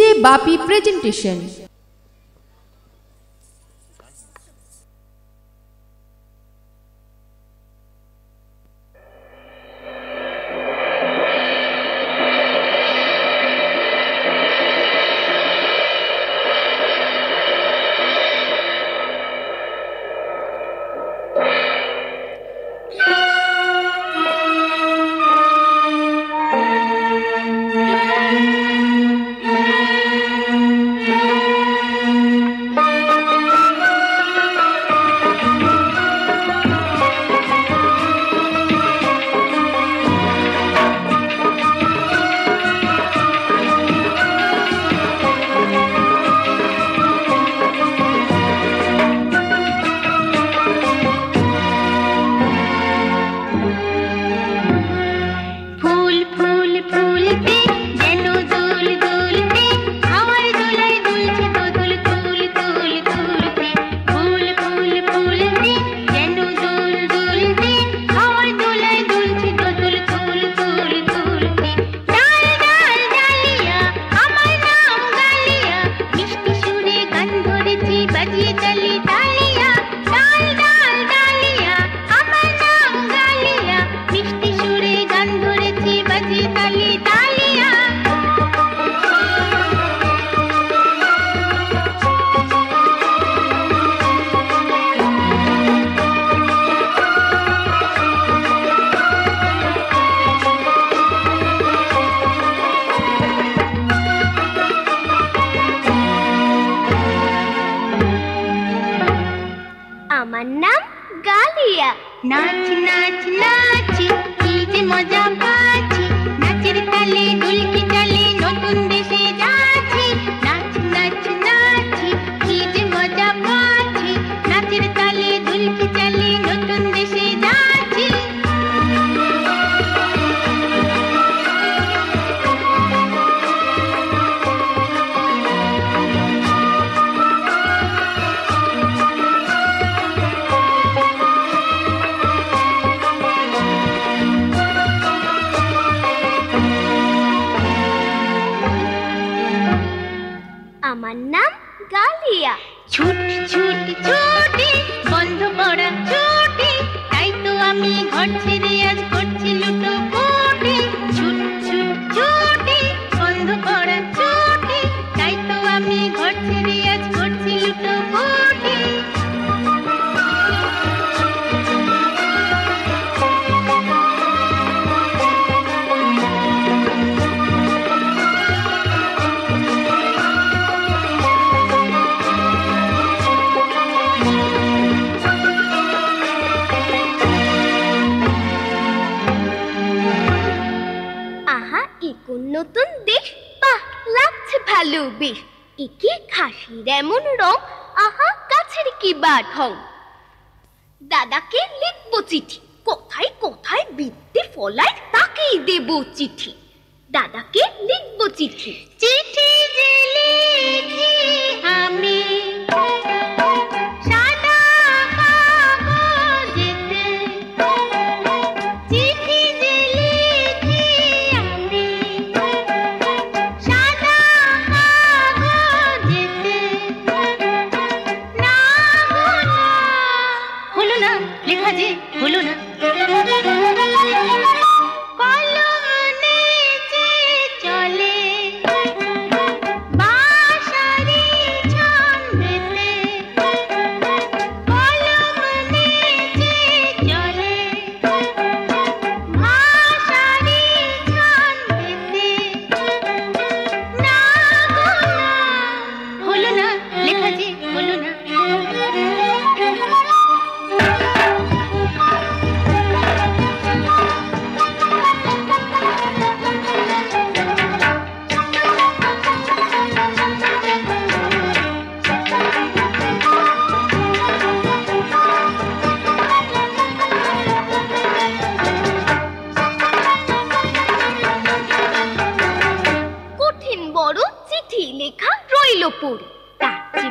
DJ বাপি presentation. দাদাকে লিখবো চিঠি, কোথায় কোথায় বিদ্যে ফলায় তাকেই দেব চিঠি। দাদাকে লিখবো চিঠি, চিঠি যে লিখি আমি সাদা কাগজেতে, চিঠি যে লিখি আমি সাদা কাগজেতে, না হলো না লেখা যে হলো না,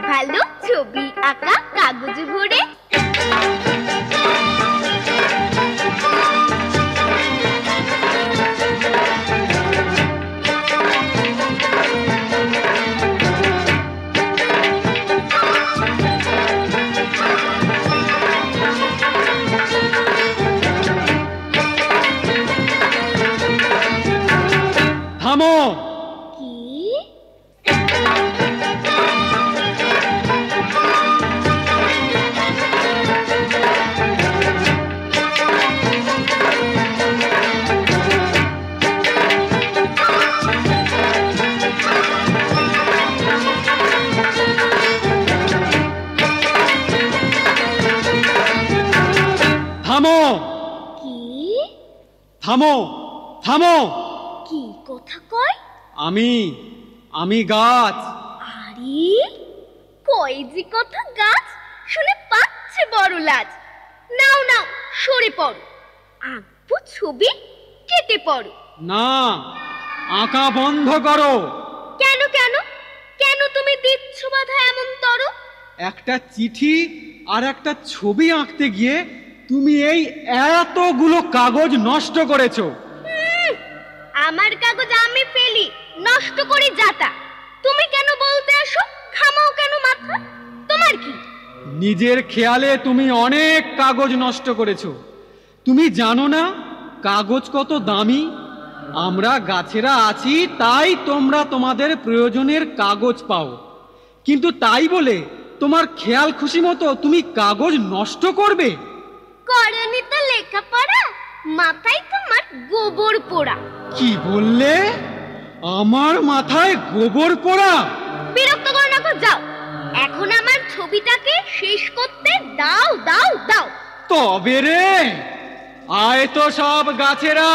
ভালো ছবি আঁকা কাগজ ভরে। থামো থামো। কি কথা কয়? আমি গাছ। আরে কয় যে কথা গাছ, শুনে পাচ্ছে বড় লাজ। নাও নাও সরে পড়ো, আঁকবো ছবি, কেটে পড়ো। না, আঁকা বন্ধ করো। কেন কেন কেন তুমি দিচ্ছ বাধা এমন তর? একটা চিঠি আর একটা ছবি আঁকতে গিয়ে তুমি এই এতগুলো কাগজ নষ্ট করেছো। আমার কাগজ আমি ফেলি, নষ্ট করি যাতা। তুমি কেন বলতে আসো? ঘামাও কেন মাথা? তোমার কি? নিজের খেয়ালে তুমি অনেক কাগজ নষ্ট করেছো। তুমি জানো না কাগজ কত দামি? আমরা গাছেরা আছি তাই তোমরা তোমাদের প্রয়োজনের কাগজ পাও, কিন্তু তাই বলে তোমার খেয়াল খুশি মতো তুমি কাগজ নষ্ট করবে? করনি তো লেখাপড়া, মাথায় তোমার গোবর পোড়া। কি বললে? আমার মাথায় গোবর পোড়া? বিরক্ত করো না, যাও এখন আমার ছবিটাকে শেষ করতে দাও দাও দাও। তবে রে, আয় তো সব গাছেরা।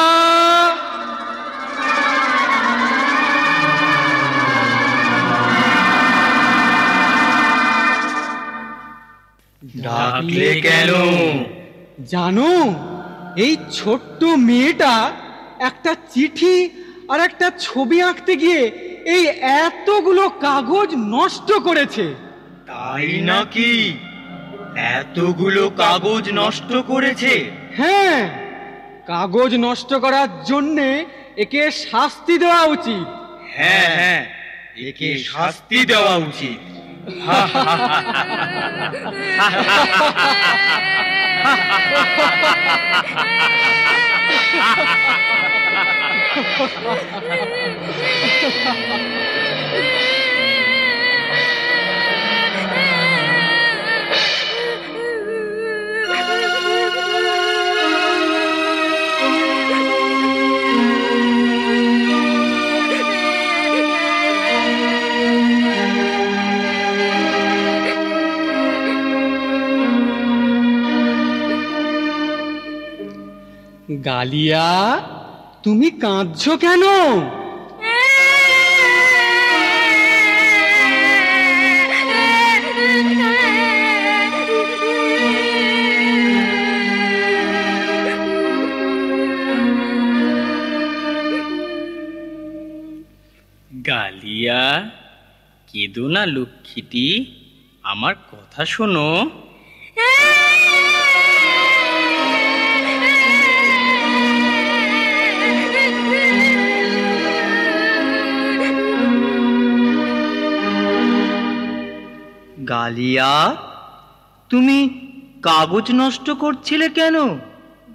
ডাকলে কেন? জানো, এই ছোট্ট মেয়েটা একটা চিঠি আর একটা ছবি আঁকতে গিয়ে এই এতগুলো কাগজ নষ্ট করেছে। তাই নাকি? এতগুলো কাগজ নষ্ট করেছে? হ্যাঁ, কাগজ নষ্ট করার জন্যে একে শাস্তি দেওয়া উচিত। হ্যাঁ হ্যাঁ, একে শাস্তি দেওয়া উচিত। গালিয়া, তুমি কাঁদছো কেন? গালিয়া, কেঁদো না লক্ষ্মীটি, আমার কথা শোনো। গালিয়া, তুমি কাগজ নষ্ট করছিলে কেন?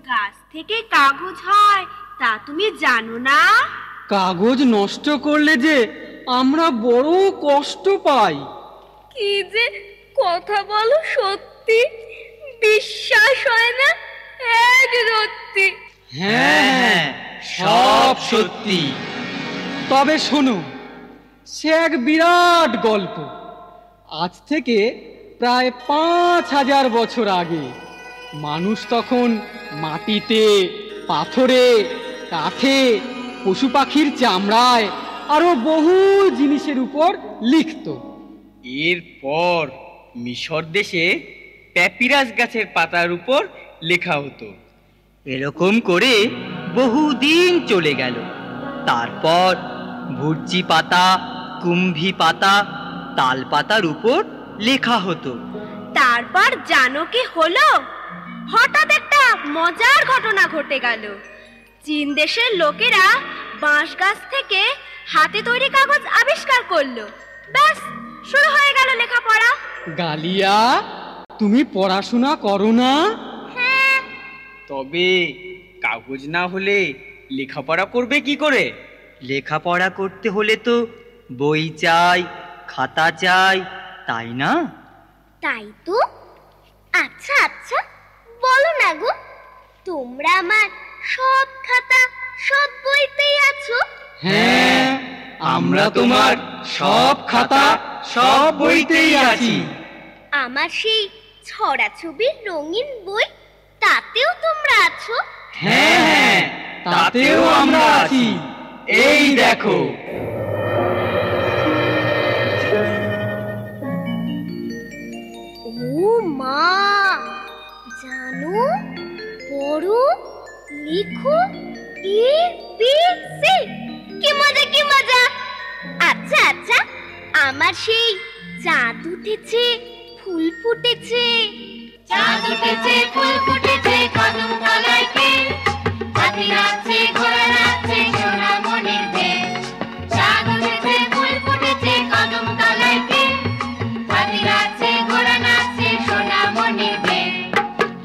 গাছ থেকে কাগজ হয় তা তুমি জানো না? কাগজ নষ্ট করলে যে আমরা বড় কষ্ট পাই। কি যে কথা বলো সত্যি, বিশ্বাস হয় না এক সত্যি। হ্যাঁ, সব সত্যি। তবে শোনো, সে এক বিরাট গল্প। আজ থেকে প্রায় 5000 বছর আগে মানুষ তখন মাটিতে, পাথরে, কাঠে, পশু পাখির চামড়ায় আরো বহু জিনিসের উপর লিখত। এরপর মিশর দেশে প্যাপিরাস গাছের পাতার উপর লেখা হতো। এরকম করে বহুদিন চলে গেল। তারপর ভুর্জি পাতা, কুম্ভি পাতা, তাল পাতার উপর লেখা হতো। তারপর জানো কি হলো? হঠাৎ একটা মজার ঘটনা ঘটে গেল। চীন দেশের লোকেরা বাঁশ গাছ থেকে হাতে তৈরি কাগজ আবিষ্কার করলো। ব্যাস, শুরু হয়ে গেল লেখাপড়া। গালিয়া, তুমি পড়াশোনা করো না? হ্যাঁ। তবে কাগজ না হলে লেখাপড়া করবে কি করে? লেখাপড়া করতে হলে তো বই চাই, খাতা চাই, তাই না? তাই তো। আচ্ছা আচ্ছা, বলো না গো, তোমরা আমার সব খাতা, সব বইতেই আছো? হ্যাঁ, আমরা তোমার সব খাতা, সব বইতেই আছি। আমার সেই ছড়া ছবির রঙিন বই, তাতেও তোমরা আছো? হ্যাঁ, তাতেও আমরা আছি, এই দেখো। ও মা, জানো, পড়ো, লিখো, ABC। কি মজা, কি মজা। আচ্ছা আচ্ছা, আমার সেই চাঁদ উঠেছে, ফুল ফুটেছে, চাঁদ উঠেছে, ফুল ফুটেছে, কদম তলায় কে, হাতি নাচছে, ঘোড়া নাচছে, সোনামণির দেশ। চাঁদ উঠেছে, ফুল ফুটেছে, কদম তলায় কে, हाथी नाचे, घोड़ा नाचे, सोनामणिर देश।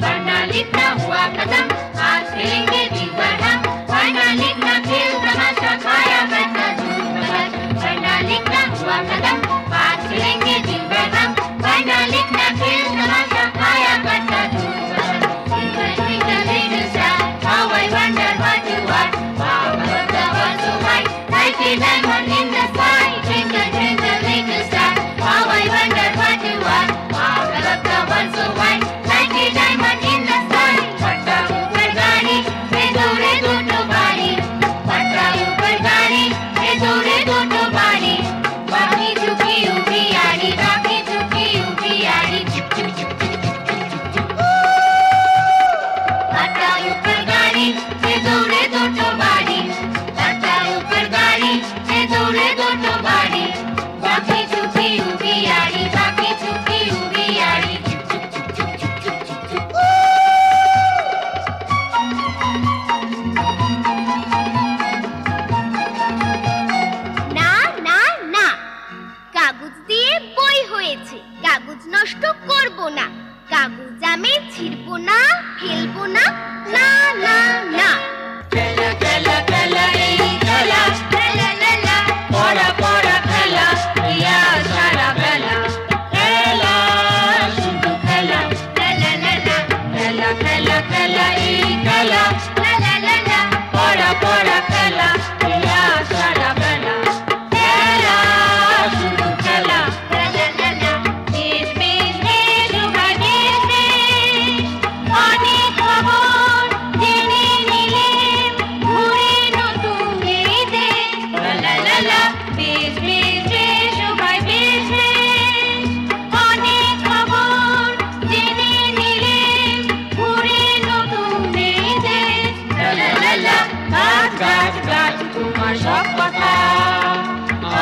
पढ़ना लिखना हुआ खत्म, आज खेलेंगे दिन भर हम। पढ़ना लिखना, खेल तमाशा, खाया बैठा झूठ तलाश। पढ़ना लिखना हुआ खत्म, आज खेलेंगे दिन भर हम। पढ़ना लिखना, खेल तमाशा, खाया बैठा झूठ तलाश। Twinkle twinkle little star, how I wonder what you are. How above the world so white, like a diamond in the sky. Twinkle twinkle little star, how I wonder what you are. How above the world so white, like a diamond in the sky. पट्टा ऊपर गाड़ी, पे दौड़े दोनों बारी। पट्टा ऊपर गाड़ी, पे दौड़े दोनों बारी। बाकी झुकी उभी आड़ी, बाकी झुकी उभी आड़ी। चुप चुप चुप चुप चुप चुप चुप चुप। पट्टा ऊपर गाड़ी, पे दौड़े दोनों बारी। पट्टा ऊपर गाड़ी, पे दौड़े दोनों बारी। बाकी झुकी उभी आड़ी, बाकी झुकी उभी आड़ी। चुप चुप चुप चुप चुप चुप चुप चुप। না না না, কাগজ দিয়ে বই হয়েছে, কাগজ নষ্ট করব না। কাগজ আমি ছিঁড়বো না, ফেলবো না, না না না। খেলা খেলা খেলা, এই খেলা, খেলা খেলা, পড়া পড়া খেলা, ইয়া সারা বেলা। খেলা, শুধু খেলা, খেলা খেলা, খেলা খেলা খেলা, এই খেলা, খেলা খেলা, পড়া পড়া খেলা, ইয়া সারা বেলা। খেলা, শুধু খেলা, খেলা খেলা, বেশ বেশ বেশ, উভয় বেশ বেশ। অনেক খবর জেনে নিলে, ঘুরে নতুন এই দেশ। লা লা লা, বেশ বেশ বেশ, উভয় বেশ বেশ। অনেক খবর জেনে নিলে, ঘুরে নতুন এই দেশ। লা লা লা লা, গাছ গাছ গাছ, তোমার সব কথা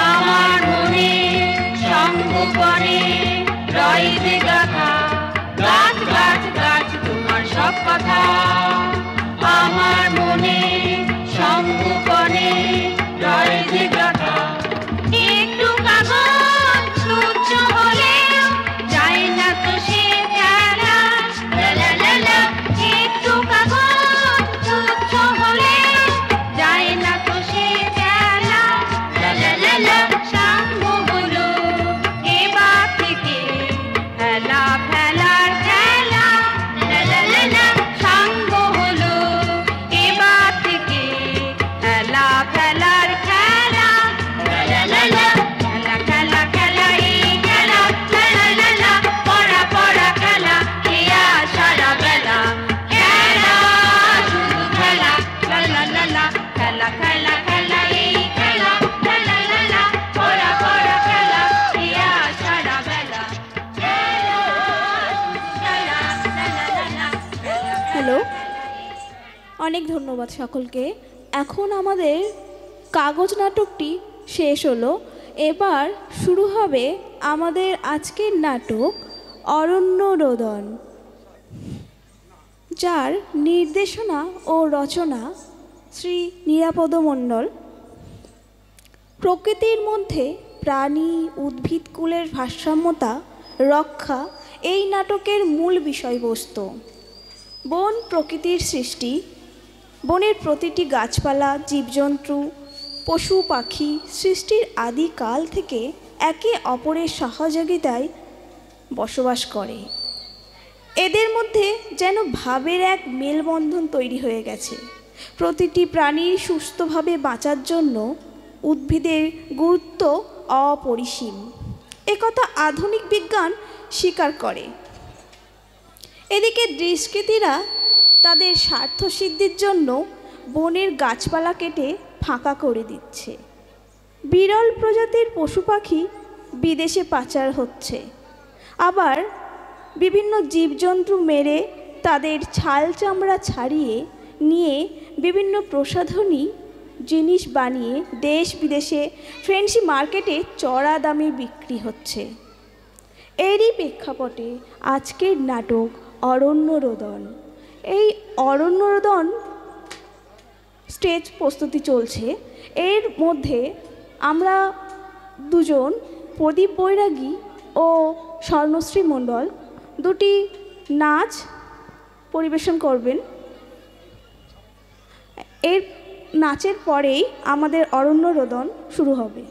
আমার মনে সঙ্গ করে রয় যে গাথা। গাছ গাছ গাছ, তোমার সব কথা আমার মনে সঙ্গ করে রয় যে গাথা। একটু কাগজ তুচ্ছ হলেও যায় না তো সে ফেলা। লা লা লা লা, একটু কাগজ তুচ্ছ হলেও যায় না তো সে ফেলা। লা লা লা লা, সাঙ্গ হলো এবার থেকে ফেলা ফেলার খেলা। লা লা লা লা, সাঙ্গ হলো এবার থেকে ফেলা ফেলার খেলা। লা লা লা লা, খেলা খেলা খেলা, এই খেলা, লা লা লা লা, পড়া পড়া খেলা, ইয়া সারা বেলা। খেলা, শুধু খেলা, লা লা লা লা, খেলা খেলা খেলা, এই খেলা, লা লা লা লা, পড়া পড়া খেলা, ইয়া সারা বেলা। খেলা, শুধু খেলা, লা লা লা লা, খেলা। হ্যালো, অনেক ধন্যবাদ সকলকে। এখন আমাদের কাগজ নাটকটি শেষ হলো। এবার শুরু হবে আমাদের আজকের নাটক অরণ্য রোদন, যার নির্দেশনা ও রচনা শ্রী নিরাপদ মণ্ডল। প্রকৃতির মধ্যে প্রাণী উদ্ভিদকুলের ভারসাম্যতা রক্ষা এই নাটকের মূল বিষয়বস্তু। বন প্রকৃতির সৃষ্টি। বনের প্রতিটি গাছপালা, জীবজন্তু, পশু পাখি সৃষ্টির আদিকাল থেকে একে অপরের সহযোগিতায় বসবাস করে। এদের মধ্যে যেন ভাবের এক মেলবন্ধন তৈরি হয়ে গেছে। প্রতিটি প্রাণীর সুস্থভাবে বাঁচার জন্য উদ্ভিদের গুরুত্ব অপরিসীম, একথা আধুনিক বিজ্ঞান স্বীকার করে। এদিকে দুষ্কৃতীরা তাদের স্বার্থসিদ্ধির জন্য বনের গাছপালা কেটে ফাঁকা করে দিচ্ছে। বিরল প্রজাতির পশু পাখি বিদেশে পাচার হচ্ছে। আবার বিভিন্ন জীবজন্তু মেরে তাদের ছাল চামড়া ছাড়িয়ে নিয়ে বিভিন্ন প্রসাধনী জিনিস বানিয়ে দেশ বিদেশে ফ্যান্সি মার্কেটে চড়া দামে বিক্রি হচ্ছে। এরই প্রেক্ষাপটে আজকের নাটক অরণ্যরোদন। এই অরণ্যরোদন স্টেজ প্রস্তুতি চলছে। এর মধ্যে আমরা দুজন, প্রদীপ বৈরাগী ও স্বর্ণশ্রী মণ্ডল, দুটি নাচ পরিবেশন করবেন। এর নাচের পরেই আমাদের অরণ্যরোদন শুরু হবে।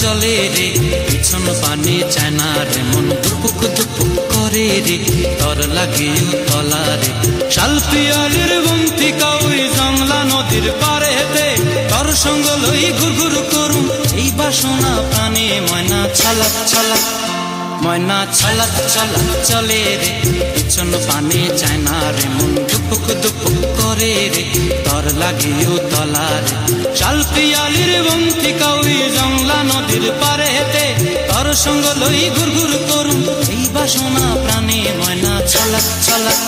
চলে রে পিছন পানে চায় না রে, মন দুপুক দুপুক করে রে, তর লাগিও তলারে। শাল পিয়ালির বন্তি কাউই জংলা নদীর পারেতে, তর সঙ্গ লই ঘুর ঘুর করুম এই বাসনা প্রাণে। ময়না ছালাক ছালাক, ময়না ছালাক ছালাক চলে রে পিছন পানে চায় না রে, মন দুপুক দুপুক করে রে, তর লাগিও তলারে। শাল পিয়ালির বন্তি কাউই জংলা নদীর পারেতে, তর সঙ্গ লই ঘুর ঘুর করুম এই বাসনা প্রাণে। ময়না ছালাক ছালাক।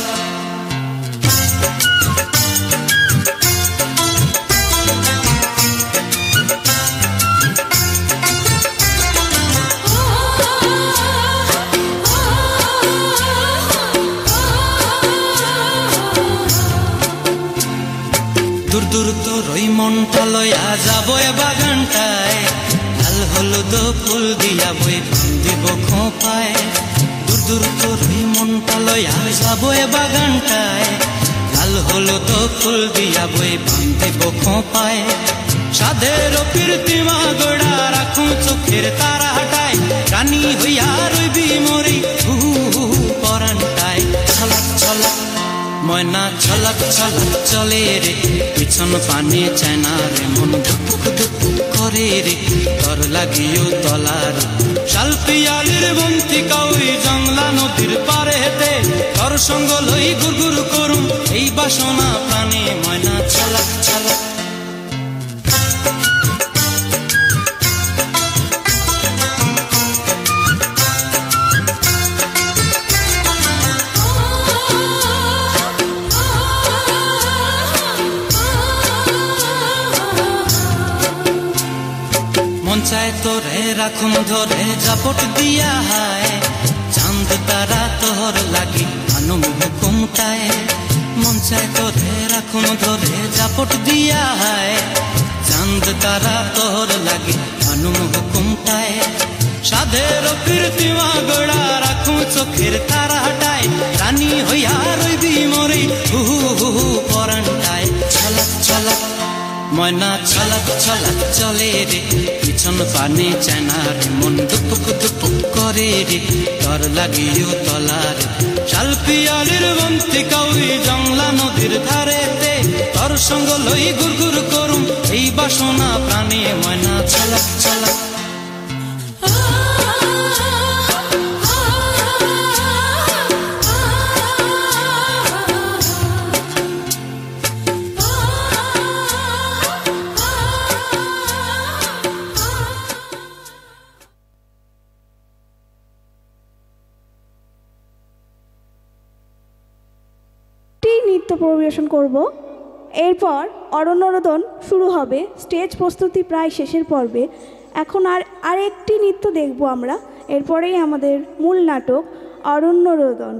দূর দূর তোর ওই মনটা লয়া যাবো এ বাগানটায়, লাল হলুদ ফুল দিয়া বই দিব খোঁপায়। দূর দূর তোর ওই মনটা লয়া যাবো এ বাগানটায়, লাল হলুদ ফুল দিয়া বই দিব খোঁপায়। সাধের কীর্তিমা গোড়া রাখুন চোখের তারা হাটায়, রানী হইয়া রইবি মরি হু পরানটায়। ছলাক ছলাক, ময়না ছলাক ছলাক চলে রে পিছন পানে চায় না রে, মন দুপুক দুপুক করে রে, তর লাগিও তলার। শাল পিয়ালির বন্তি কাউই জংলা নদীর পারেতে, তর সঙ্গ লই ঘুর ঘুর করুম এই বাসনা প্রাণে। ময়না ছলাক ছলাক। মন চায় তোরে রাখুন ধরে জাপট দিয়া হায়, চাঁদ তারা তোর লাগি আনুম হুকুমটায়। মন চায় তোরে রাখুন ধরে জাপট দিয়া হায়, চাঁদ তারা তোর লাগি আনুম হুকুমটায়। সাধের কীর্তিমা গোড়া রাখুন চোখের তারা হাটায়, রানী হইয়া রইবি মরি হু হু পরানটায়। ছলাক ছলাক, ময়না ছলাক ছলাক চলে রে পিছন পানে চায় না রে, মন দুপুক দুপুক করে রে, তর লাগিও তলারে। শাল পিয়ালির বন্তি কাউই জংলা নদীর ধারেতে, তর সঙ্গ লই ঘুর ঘুর করুম এই বাসনা প্রাণে। ময়না ছলাক ছলাক। পরিবেশন করব। এরপর অরণ্যরোদন শুরু হবে। স্টেজ প্রস্তুতি প্রায় শেষের পর্বে। এখন আরেকটি নৃত্য দেখব আমরা, এরপরেই আমাদের মূল নাটক অরণ্যরোদন।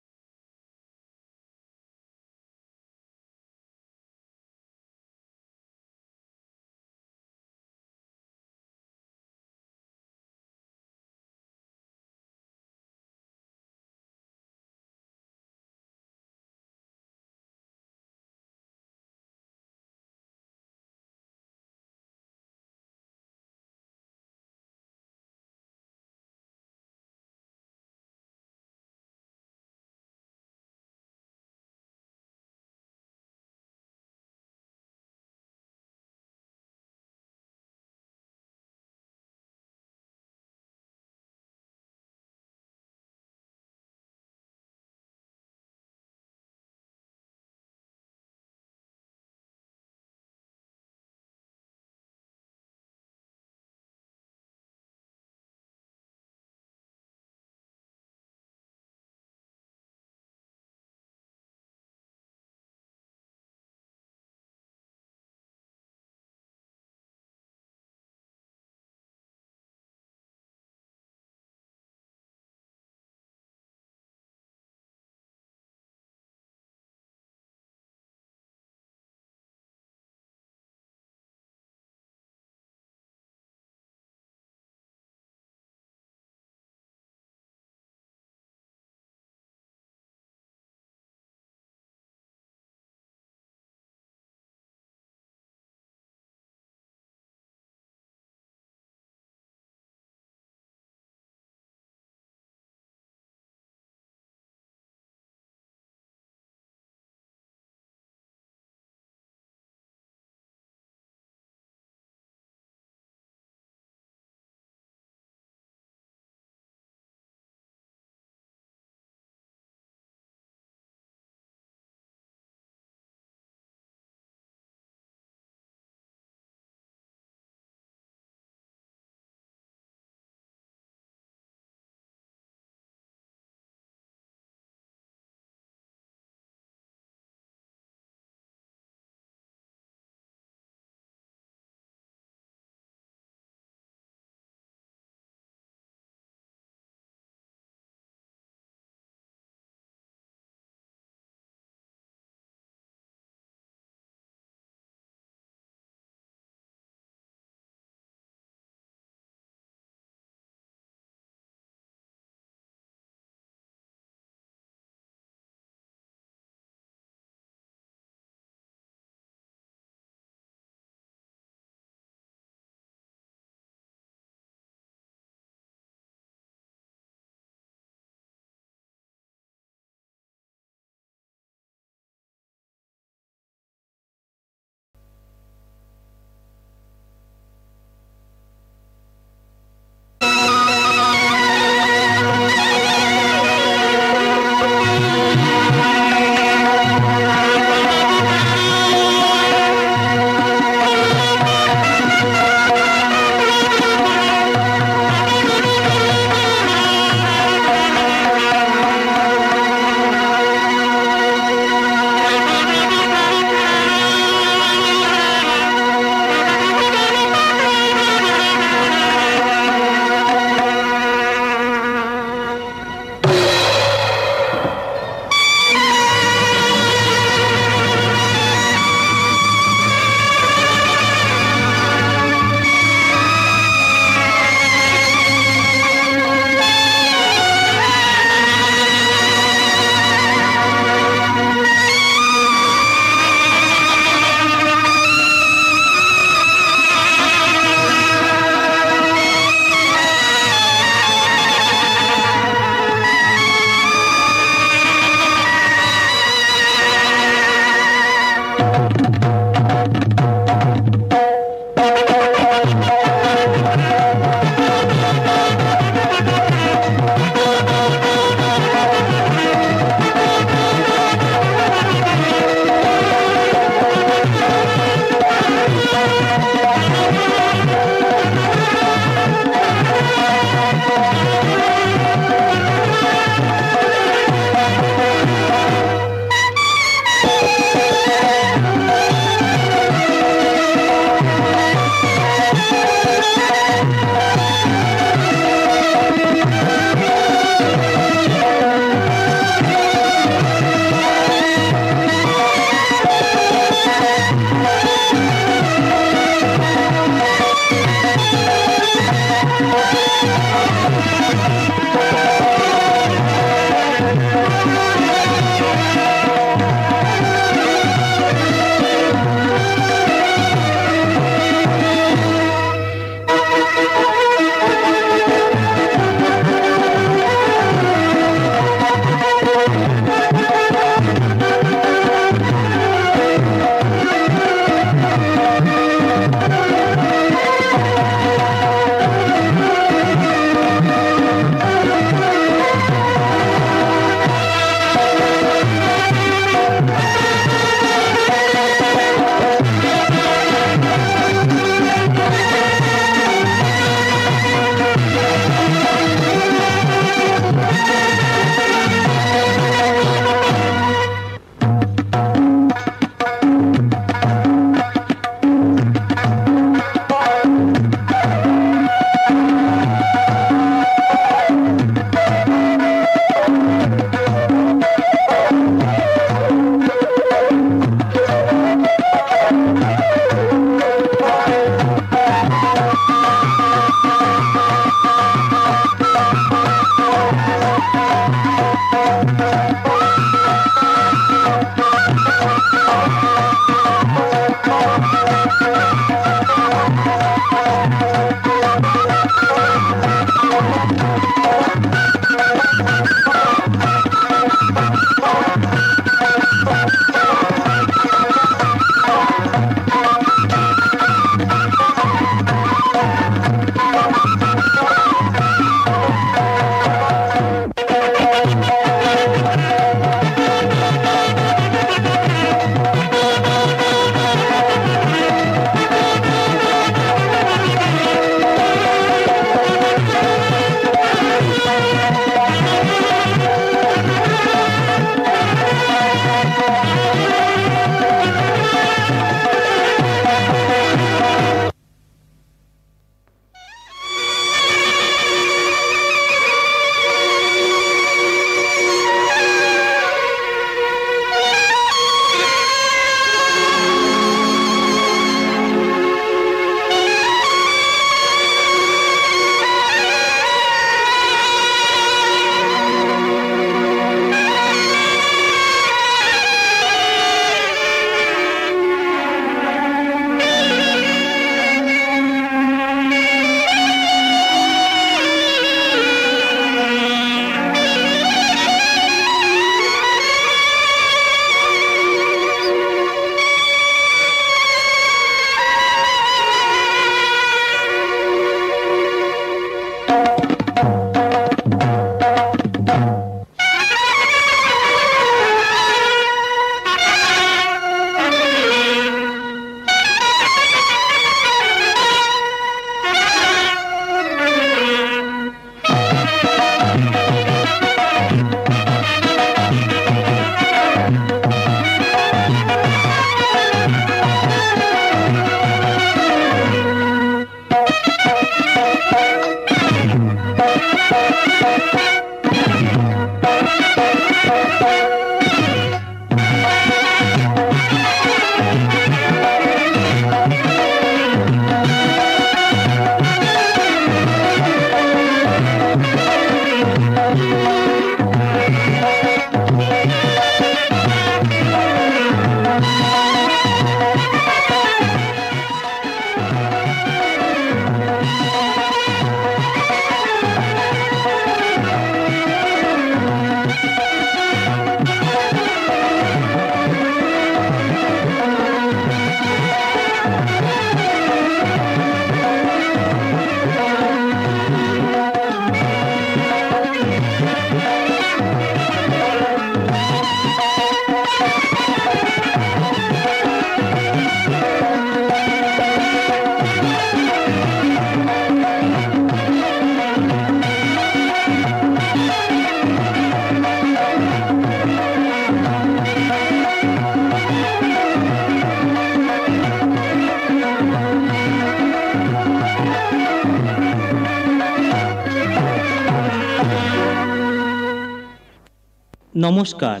নমস্কার।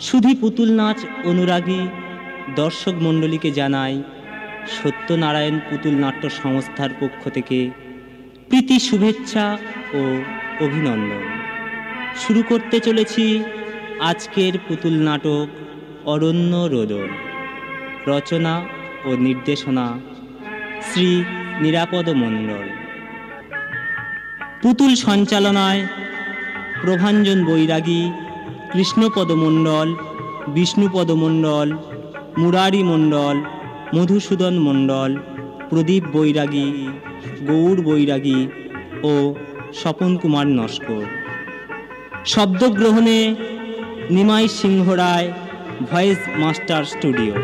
সুধী পুতুল নাচ অনুরাগী দর্শক মণ্ডলীকে জানাই সত্যনারায়ণ পুতুল নাট্য সংস্থার পক্ষ থেকে প্রীতি শুভেচ্ছা ও অভিনন্দন। শুরু করতে চলেছি আজকের পুতুল নাটক অরণ্য রোদন। রচনা ও নির্দেশনা শ্রী নিরাপদ মণ্ডল। পুতুল সঞ্চালনায় প্রভাঞ্জন বৈরাগী, কৃষ্ণপদ মণ্ডল, বিষ্ণুপদ মণ্ডল, মুরারি মণ্ডল, মধুসূদন মণ্ডল, প্রদীপ বৈরাগী, গৌর বৈরাগী ও স্বপন কুমার নস্কর। শব্দগ্রহণে নিমাই সিংহ রায়, ভয়েস মাস্টার স্টুডিও।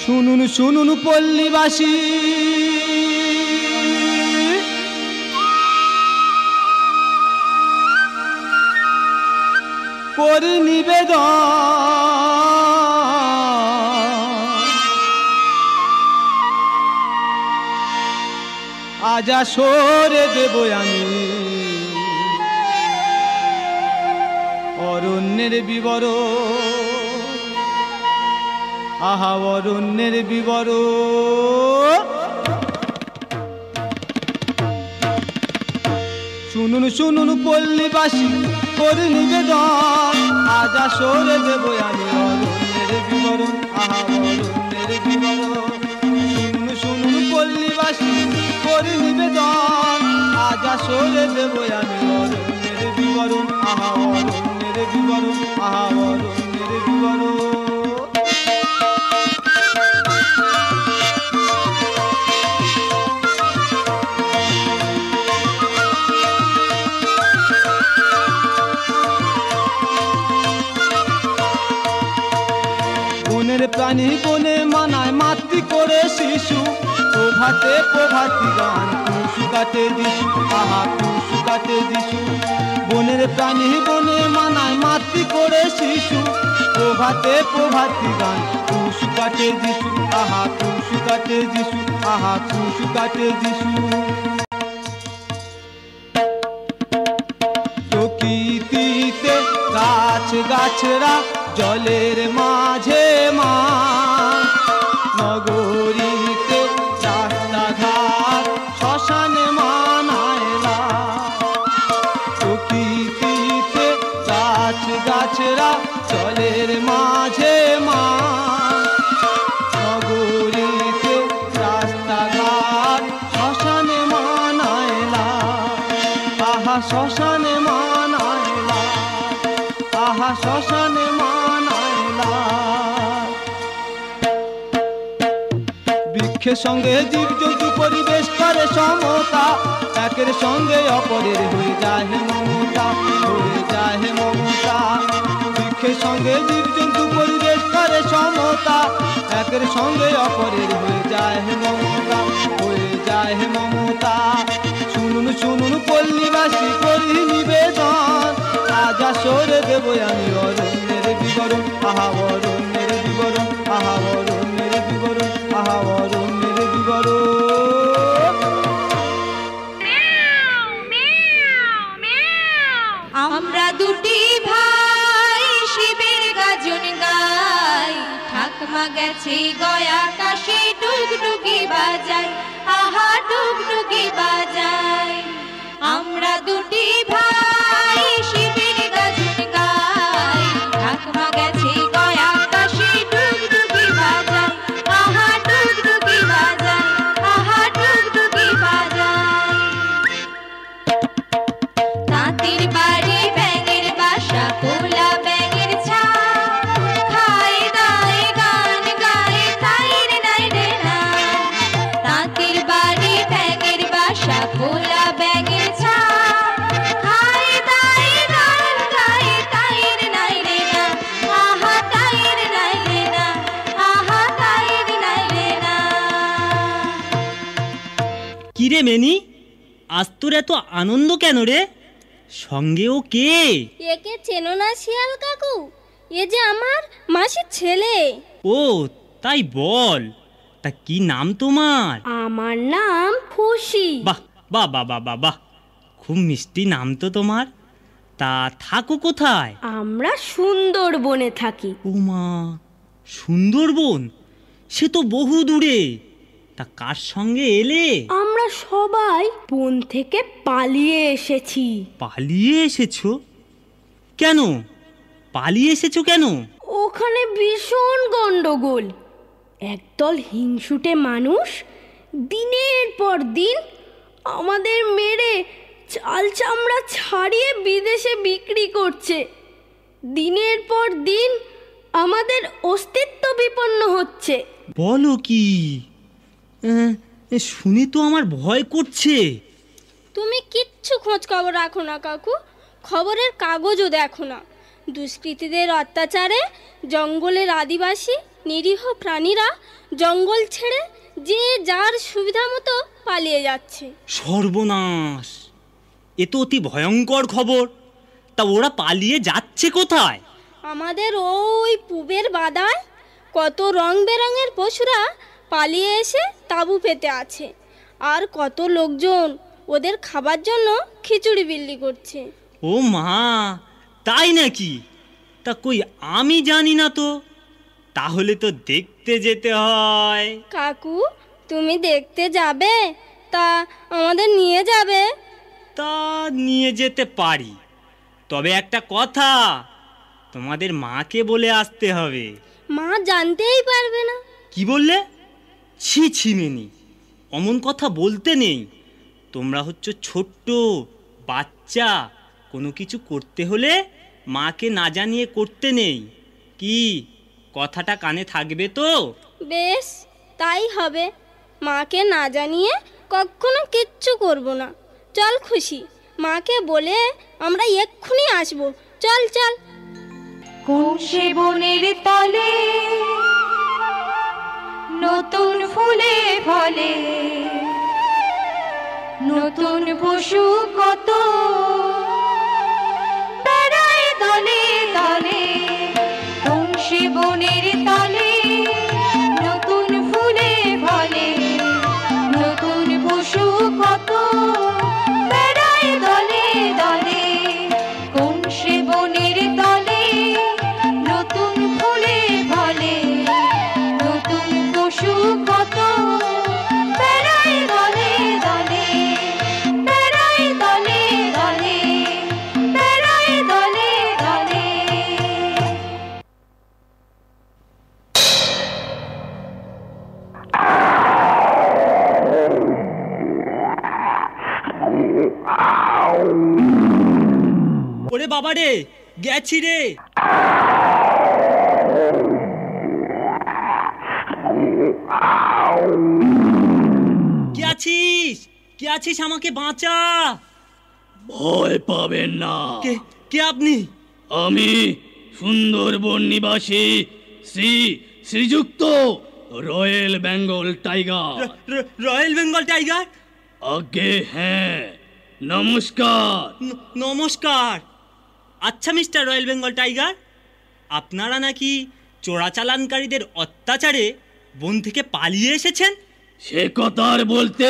শুনুন শুনুন পল্লীবাসী, করি নিবেদন, আজ আসরে দেব আমি অরণ্যের বিবরণ। আহা অরণ্যের বিবরণ। শুনুন শুনুন পল্লীবাসী, করি নিবেদন, আজ আসরে দেব আমি অরণ্যের বিবরণ। আহা অরণ্যের বিবরণ। শুনুন শুনুন পল্লীবাসী, করি নিবেদন, আজ আসরে দেব আমি অরণ্যের বিবরণ। আহা অরণ্যের বিবরণ। আহা অরণ্যের বিবরণ। বনের প্রাণী বনে মানায় মাতৃ করে শিশু, প্রভাতে প্রভাতী গান টুসু কাটে দিশু। আহা টুসু কাটে দিশু। বনের প্রাণী বনে মানায় মাতৃ করে শিশু, প্রভাতে প্রভাতী গান টুসু কাটে দিশু। আহা টুসু কাটে দিশু। আহা টুসু কাটে দিশু। প্রকৃতিতে গাছ গাছরা জলের মাঝে মা, নগরীতে রাস্তাঘাট শ্মশানে মানায়লা। প্রকৃতিতে গাছ গাছরা জলের মাঝে মা, নগরীতে রাস্তাঘাট শ্মশানে মানায়লা। আহা শ্মশানে মানায়লা। আহা শ্মশানে মানায়লা। বৃক্ষের সঙ্গে জীবজন্তু পরিবেশ করে সমতা, একের সঙ্গে অপরের হয়ে যায় মমতা। হয়ে যায় মমতা। বৃক্ষের সঙ্গে জীবজন্তু পরিবেশ করে সমতা, একের সঙ্গে অপরের হয়ে যায় মমতা। হয়ে যায় মমতা। শুনুন শুনুন পল্লীবাসী, করি নিবেদন, আজ আসরে দেব আমি অরণ্যের বিবরণ। আহা অরণ্যের বিবরণ। আহা অরণ্যের বিবরণ। আহা অরণ্যের বিবরণ। আমরা দুটি ভাই শিবের গাজন গাই, ঠাকমা গেছে গয়া কাশি ডুগডুগি বাজাই। আহা ডুগডুগি বাজাই। আমরা দুটি ভাই শিবের গাজন গাই, ঠাকমা গেছে গয়া কাশি ডুগডুগি বাজাই। আহা ডুগডুগি বাজাই। আহা ডুগডুগি বাজাই। কিরে মেনি, আজ তোর এত আনন্দ কেন রে? সঙ্গে ও কে? একে চেনো না শিয়াল কাকু? এ যে আমার মাসির ছেলে। ও তাই বল, তা কি নাম তোমার? আমার নাম খুশি। বাহ বাহ বাহ বাহ বাহ বাহ, খুব মিষ্টি নাম তো তোমার। তা থাকো কোথায়? আমরা সুন্দরবনে থাকি। ওমা, সুন্দরবন? সে তো বহু দূরে। তা কার সঙ্গে এলে? আমরা সবাই বন থেকে পালিয়ে এসেছি। পালিয়ে এসেছো? কেন পালিয়ে এসেছো কেন? ওখানে ভীষণ গন্ডগোল। একদল হিংসুটে মানুষ দিনের পর দিন আমাদের মেরে চাল চামড়া ছাড়িয়ে বিদেশে বিক্রি করছে। দিনের পর দিন আমাদের অস্তিত্ব বিপন্ন হচ্ছে। বলো কি? শুনে তো আমার ভয় করছে। তুমি কিচ্ছু খোঁজ খবর রাখো না কাকু, খবরের কাগজও দেখো না। দুষ্কৃতীদের অত্যাচারে জঙ্গলের আদিবাসী নিরীহ প্রাণীরা জঙ্গল ছেড়ে যে যার সুবিধা মতো পালিয়ে যাচ্ছে। সর্বনাশ, এ তো অতি ভয়ঙ্কর খবর। তা ওরা পালিয়ে যাচ্ছে কোথায়? আমাদের ওই পূবের বাদায় কত রং বেরঙের পশুরা পালিয়ে এসে তাঁবু পেতে আছে, আর কত লোকজন ওদের খাবার জন্য খিচুড়ি বিল্লি করছে। ও মা, তাই নাকি? তা কই আমি জানি না তো। তাহলে তো দেখতে যেতে হয়। কাকু, তুমি দেখতে যাবে? তা আমাদের নিয়ে যাবে? তা নিয়ে যেতে পারি, তবে একটা কথা, তোমাদের মাকে বলে আসতে হবে। মা জানতেই পারবে না। কি বললে? ছি ছি মেনি, অমন কথা বলতে নেই। তোমরা হচ্ছ ছোট্ট বাচ্চা, কোনো কিছু করতে হলে মাকে না জানিয়ে করতে নেই। কি কথাটা কানে থাকবে তো? বেশ, তাই হবে। মাকে না জানিয়ে কখনো কিচ্ছু করব না। চল খুশি, মাকে বলে আমরা এক্ষুনি আসবো। চল চল। কোন সে বনের তলে নতুন ফুলে ফলে, নতুন পশু কত বেড়ায় দলে দলে। কোন সে বনের তলে নতুন ফুলে ফলে, নতুন পশু কত বেড়ায় দলে দলে। কোন সে বনের তলে নতুন ফুলে ফলে, নতুন পশু কত বেড়ায় দলে দলে, বেড়ায় দলে দলে, বেড়ায় দলে দলে। ওরে বাবা রে, গেছি রে। কে আছিস? কে আছিস? আমাকে বাঁচা। ভয় পাবেন না। কে কে আপনি? আমি সুন্দরবন নিবাসী শ্রীযুক্ত royal Bengal tiger. Royal Bengal tiger? আগে হ্যাঁ, নমস্কার। নমস্কার। আচ্ছা মিস্টার রয়্যাল বেঙ্গল টাইগার, আপনারা নাকি চোরাচালানকারীদের অত্যাচারে বন থেকে পালিয়ে এসেছেন? সে কথা আর বলতে,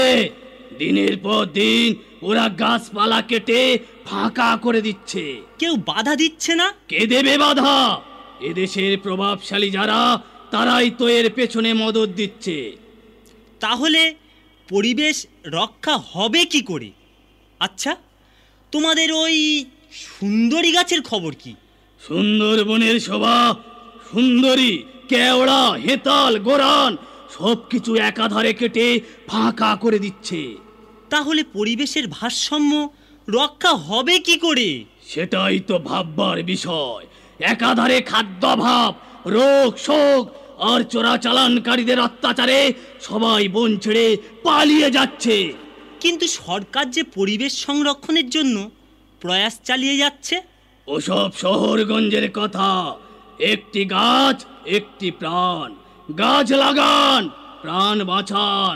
দিনের পর দিন ওরা গাছপালা কেটে ফাঁকা করে দিচ্ছে। কেউ বাধা দিচ্ছে না? কে দেবে বাধা? এদেশের প্রভাবশালী যারা, তারাই তো এর পেছনে মদত দিচ্ছে। তাহলে পরিবেশ রক্ষা হবে কি করে? আচ্ছা, তোমাদের ওই সুন্দরী গাছের খবর কি? সুন্দরবনের শোভা, সুন্দরী, কেওড়া, হেতাল, গোরান সবকিছু একাধারে কেটে ফাঁকা করে দিচ্ছে। তাহলে পরিবেশের ভারসাম্য রক্ষা হবে কি করে? সেটাই তো ভাববার বিষয়। একাধারে খাদ্যাভাব, রোগ শোক আর চোরাচালানকারীদের অত্যাচারে সবাই বন ছেড়ে পালিয়ে যাচ্ছে। কিন্তু সরকার যে পরিবেশ সংরক্ষণের জন্য প্রয়াস চালিয়ে যাচ্ছে। ওসব শহরগঞ্জের কথা। একটি গাছ একটি প্রাণ। গাছ লাগান, প্রাণ বাঁচান।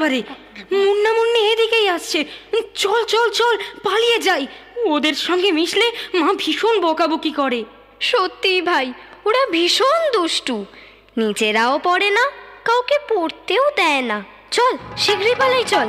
বাবারে, মুন্না মুন্নি এদিকেই আসছে। চল চল চল, পালিয়ে যাই। ওদের সঙ্গে মিশলে মা ভীষণ বকাবকি করে। সত্যি ভাই, ওরা ভীষণ দুষ্টু, নিজেরাও পড়ে না, কাউকে পড়তেও দেয় না। চল শীঘ্রই পালাই, চল।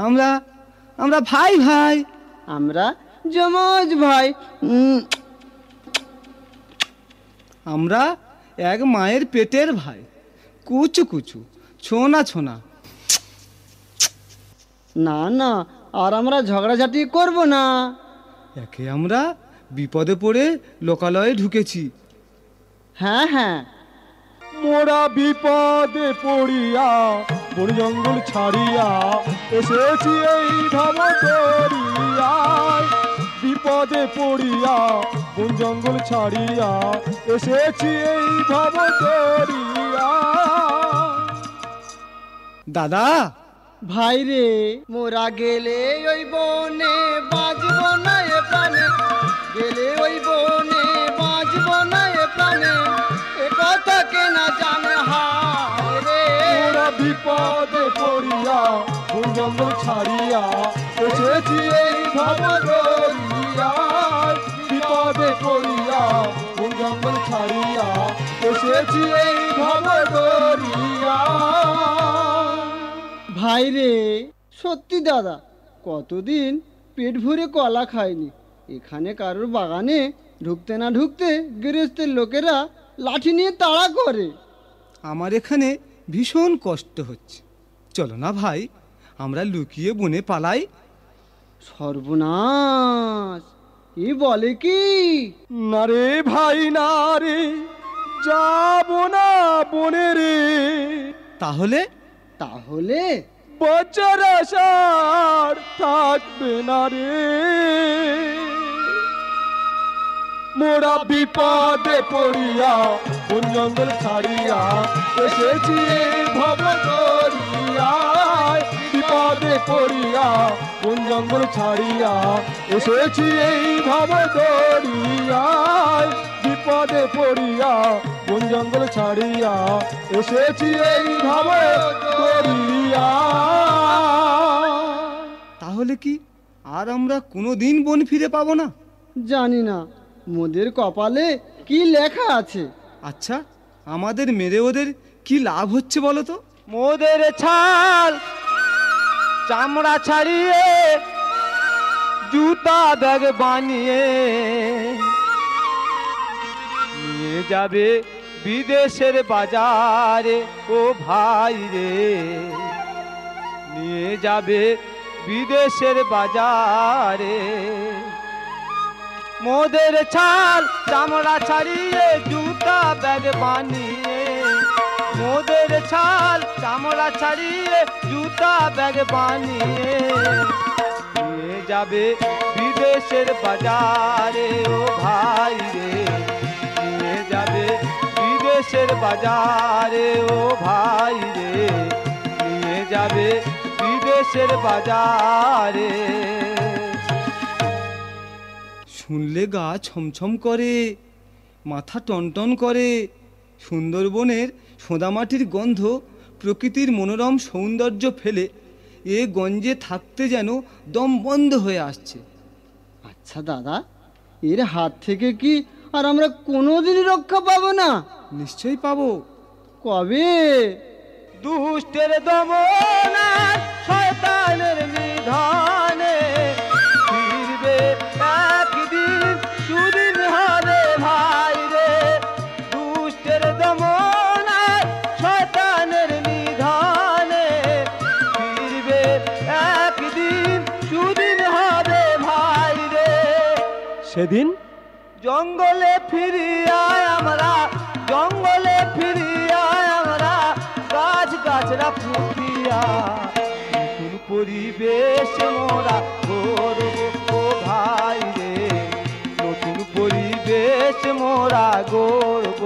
আমরা আমরা ভাই ভাই, আমরা যমজ ভাই, আমরা এক মায়ের পেটের ভাই, কুচু কুচু, ছোনা ছোনা। না না, আর আমরা ঝগড়াঝাটি করব না। একে আমরা বিপদে পড়ে লোকালয়ে ঢুকেছি। হ্যাঁ হ্যাঁ, মোরা বিপদে পড়িয়া বন জঙ্গল ছাড়িয়া এসেছি এই ভবতরিয়া। বিপদে পড়িয়া বন জঙ্গল ছাড়িয়া এসেছি এই ভবতরিয়া। দাদা ভাই রে, মোরা গেলে ওই বনে বাজব না এ প্রাণে, গেলে ওই বনে বাজব না এ প্রাণে, এ কথা কে না জানে হায় রে। মোরা বিপদে পড়িয়া বন জঙ্গল ছাড়িয়া এসেছি এই ভবতরিয়া। বিপদে পড়িয়া বন জঙ্গল ছাড়িয়া এসেছি এই ভবতরিয়া। ভাই রে, সত্যি দাদা, কতদিন পেট ভরে কলা খায়নি। এখানে কারোর বাগানে ঢুকতে না ঢুকতে গৃহস্থের লোকেরা লাঠি নিয়ে তাড়া করে। আমার এখানে ভীষণ কষ্ট হচ্ছে। চলো না ভাই, আমরা লুকিয়ে বনে পালাই। সর্বনাশ, কি বলে কি? না রে ভাই, না রে, যাব না বনে রে। তাহলে তাহলে বাঁচার আশার থাকবে না রে। মোরা বিপদে পড়িয়া বন জঙ্গল ছাড়িয়া এসেছি ভবতরিয়া। বিপদে পড়িয়া বন জঙ্গল ছাড়িয়া এসেছি এই ভবতরিয়া। বিপদে পড়িয়া বন জঙ্গল ছাড়িয়া এসেছি এই ভবতরিয়া। তাহলে কি আর আমরা কোনোদিন বন ফিরে পাবো না? জানি না, মোদের কপালে কি লেখা আছে। আচ্ছা, আমাদের মেরে ওদের কি লাভ হচ্ছে বলো তো? মোদের ছাল চামড়া ছাড়িয়ে জুতা ব্যাগ বানিয়ে নিয়ে যাবে বিদেশের বাজারে। ও ভাই রে, নিয়ে যাবে বিদেশের বাজারে। মোদের ছাল চামড়া ছাড়িয়ে জুতা ব্যাগ বানিয়ে, মোদের ছাল চামড়া ছাড়িয়ে জুতা ব্যাগ বানিয়ে নিয়ে যাবে বিদেশের বাজারে। ও ভাই রে, নিয়ে যাবে বিদেশের বাজারে। ও ভাই রে, নিয়ে যাবে বিদেশের বাজারে। শুনলে গা ছমছম করে, মাথা টনটন করে। সুন্দরবনের সোঁদামাটির গন্ধ, প্রকৃতির মনোরম সৌন্দর্য ফেলে এ গঞ্জে থাকতে যেন দম বন্ধ হয়ে আসছে। আচ্ছা দাদা, এর হাত থেকে কি আর আমরা কোনোদিনই রক্ষা পাবো না? নিশ্চয়ই পাবো। কবে? দুষ্টের দমনে, শয়তানের নিধনে ফিরবে একদিন সুদিন হারে ভাই রে। দুষ্টের দমনে, শয়তানের নিধনে ফিরবে একদিন সুদিন হারে ভাই রে। সেদিন জঙ্গলে ফিরিয়ায় আমরা, জঙ্গলে ফিরিয়ায় আমরা, গাছ গাছরা ফুটিয়া নতুন পরিবেশ মোরা গড়ব ও ভাই রে, নতুন পরিবেশ মোরা গড়ব।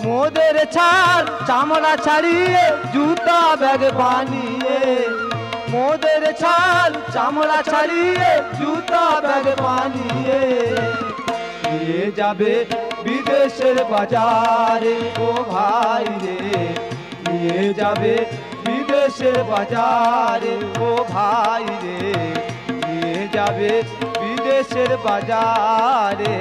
মোদের ছাড় চামড়া ছাড়িয়ে জুতা ব্যাগ বানিয়ে, মোদের ছাল চামড়া ছাড়িয়ে জুতা ব্যাগ বানিয়ে নিয়ে যাবে বিদেশের বাজারে ও ভাই রে, নিয়ে যাবে বিদেশের বাজারে ও ভাই রে, নিয়ে যাবে বিদেশের বাজারে।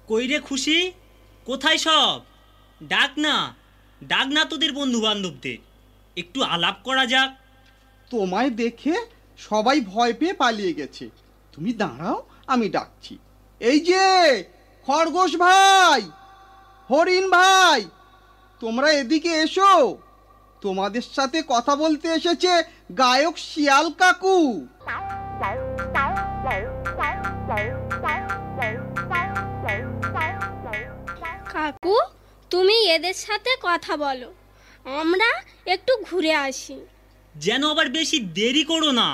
কইরে খুশি, কোথায় সব? ডাক না, ডাক না তোদের বন্ধু বান্ধবদের, একটু আলাপ করা যাক। তোমায় দেখে সবাই ভয় পেয়ে পালিয়ে গেছে, তুমি দাঁড়াও, আমি ডাকছি। এই যে খরগোশ ভাই, হরিণ ভাই, তোমরা এদিকে এসো, তোমাদের সাথে কথা বলতে এসেছে গায়ক শিয়াল কাকু। কাকু, তুমি এদের সাথে কথা বলো, আমরা একটু ঘুরে আসি। যেন আবার বেশি দেরি করো না,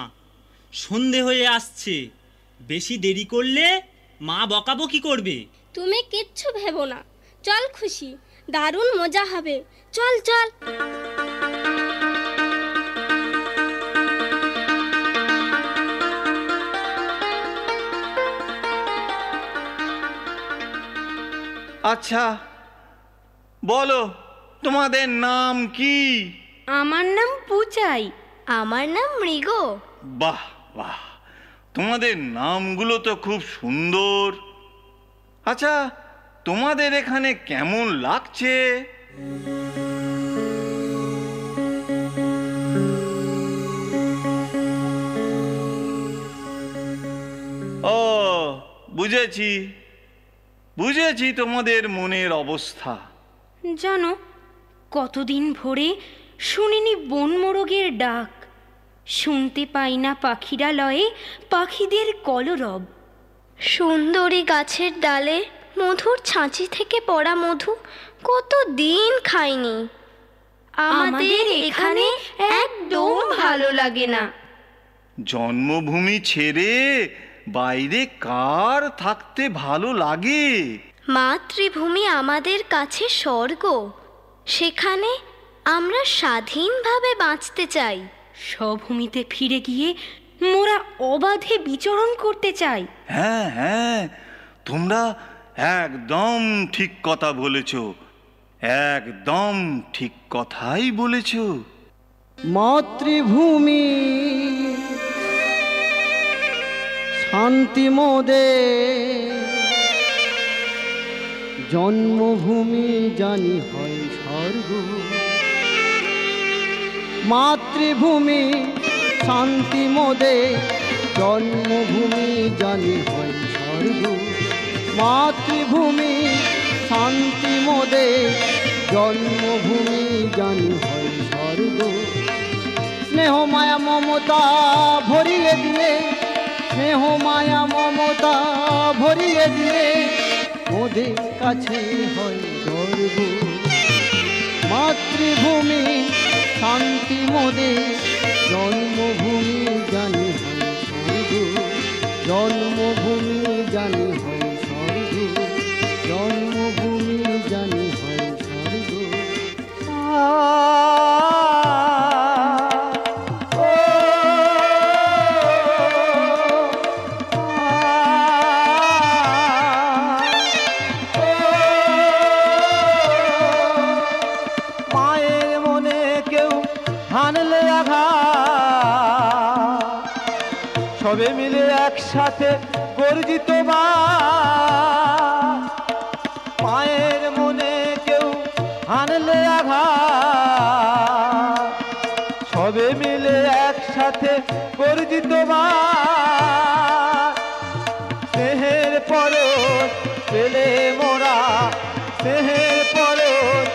সন্ধে হয়ে আসছে, বেশি দেরি করলে মা বকাবকি করবে। তুমি কিচ্ছু ভেবো না, চল খুশি, দারুণ মজা হবে, চল চল। আচ্ছা বলো, তোমাদের নাম কি? আমার নাম পুচাই। আমার নাম মৃগ। বাহ বাহ, তোমাদের নামগুলো তো খুব সুন্দর। আচ্ছা, তোমাদের এখানে কেমন লাগছে? ও বুঝেছি, বুঝেছি তোমাদের মনের অবস্থা। জানো, কতদিন ভরে শুনিনি বন মোরগের ডাক, শুনতে পাই না পাখিরা লয়ে পাখিদের কলরব। সুন্দরী গাছের ডালে মধুর ছাঁচি থেকে পড়া মধু কত দিন খাইনি। আমাদের এখানে একদম ভালো লাগে না। জন্মভূমি ছেড়ে বাইরে কার থাকতে ভালো লাগে? মাতৃভূমি আমাদের কাছে স্বর্গ, সেখানে আমরা স্বাধীনভাবে বাঁচতে চাই। স্বভূমিতে ফিরে গিয়ে মোরা অবাধে বিচরণ করতে চাই। হ্যাঁ হ্যাঁ, তোমরা একদম ঠিক কথা বলেছ, একদম ঠিক কথাই বলেছ। মাতৃভূমি শান্তি মোদে, জন্মভূমি জানি হয় স্বর্গ। মাতৃভূমি শান্তি মোদে, জন্মভূমি জানি হয় স্বর্গ। মাতৃভূমি শান্তি মোদে, জন্মভূমি জানি হয় স্বর্গ। স্নেহ মায়া মমতা ভরিয়ে দিয়ে, স্নেহ মায়া মমতা ভরিয়ে দিয়ে মোদের কাছে হয় গর্ব। মাতৃভূমি শান্তি মোদে, জন্মভূমি জানি হয় স্বর্গ। জন্মভূমি জানি হয় স্বর্গ, জন্মভূমি জানি হয় স্বর্গ। সবে মিলে একসাথে গর্জিত মা, মায়ের মনে কেউ আনলে আঘাত, সবে মিলে একসাথে গর্জিত মা, স্নেহের পরশ পেলে মোরা, স্নেহের পরশ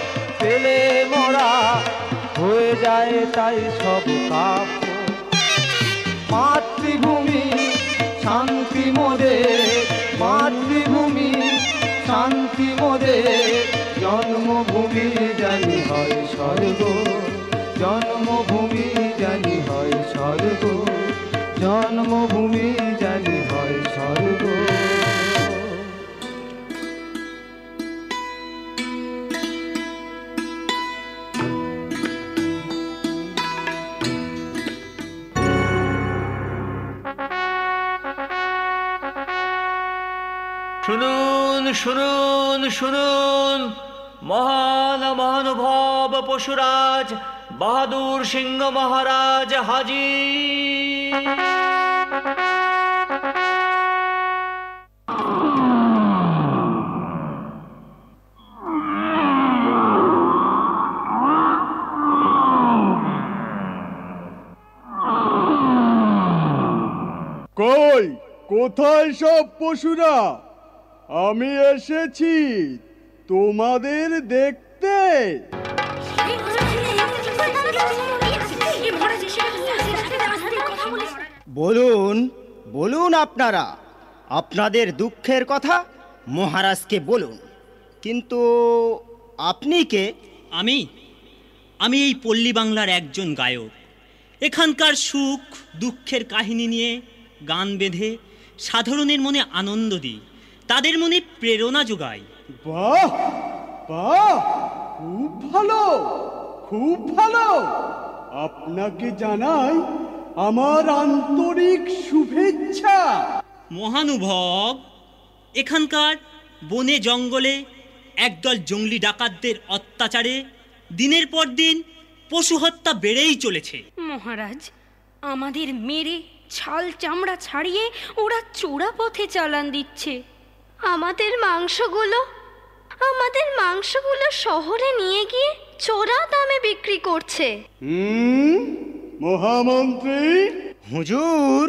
পেলে মোরা, হয়ে যায় তাই সব কাপ। মাতৃভূমি শান্তি মোদের, মাতৃভূমি শান্তি মোদের, জন্মভূমি জানি হয় স্বর্গ, জন্মভূমি জানি হয় স্বর্গ, জন্মভূমি জানি হয় স্বর্গ। শুনুন শুনুন শুনুন, মহান মহানুভব পশুরাজ বাহাদুর সিংহ মহারাজ হাজির। কই কোথায় সব পশুরা? আমি এসেছি তোমাদের দেখতে। বলুন বলুন, আপনারা আপনাদের দুঃখের কথা মহারাজকে বলুন। কিন্তু আপনি কে? আমি এই পল্লী বাংলার একজন গায়ক। এখানকার সুখ দুঃখের কাহিনী নিয়ে গান বেঁধে সাধারণের মনে আনন্দ দিই, তাদের মনে প্রেরণা যোগাই। বাহ বাহ, খুব ভালো খুব ভালো। আপনাকে জানাই আমার আন্তরিক শুভেচ্ছা। মহানুভব, এখানকার বনে জঙ্গলে একদল জঙ্গলি ডাকাতদের অত্যাচারে দিনের পর দিন পশু হত্যা বেড়েই চলেছে। মহারাজ, আমাদের মেরে ছাল চামড়া ছাড়িয়ে ওরা চোরা পথে চালান দিচ্ছে। আমাদের মাংসগুলো শহরে নিয়ে গিয়ে চোরা দামে বিক্রি করছে। মহামন্ত্রী হুজুর,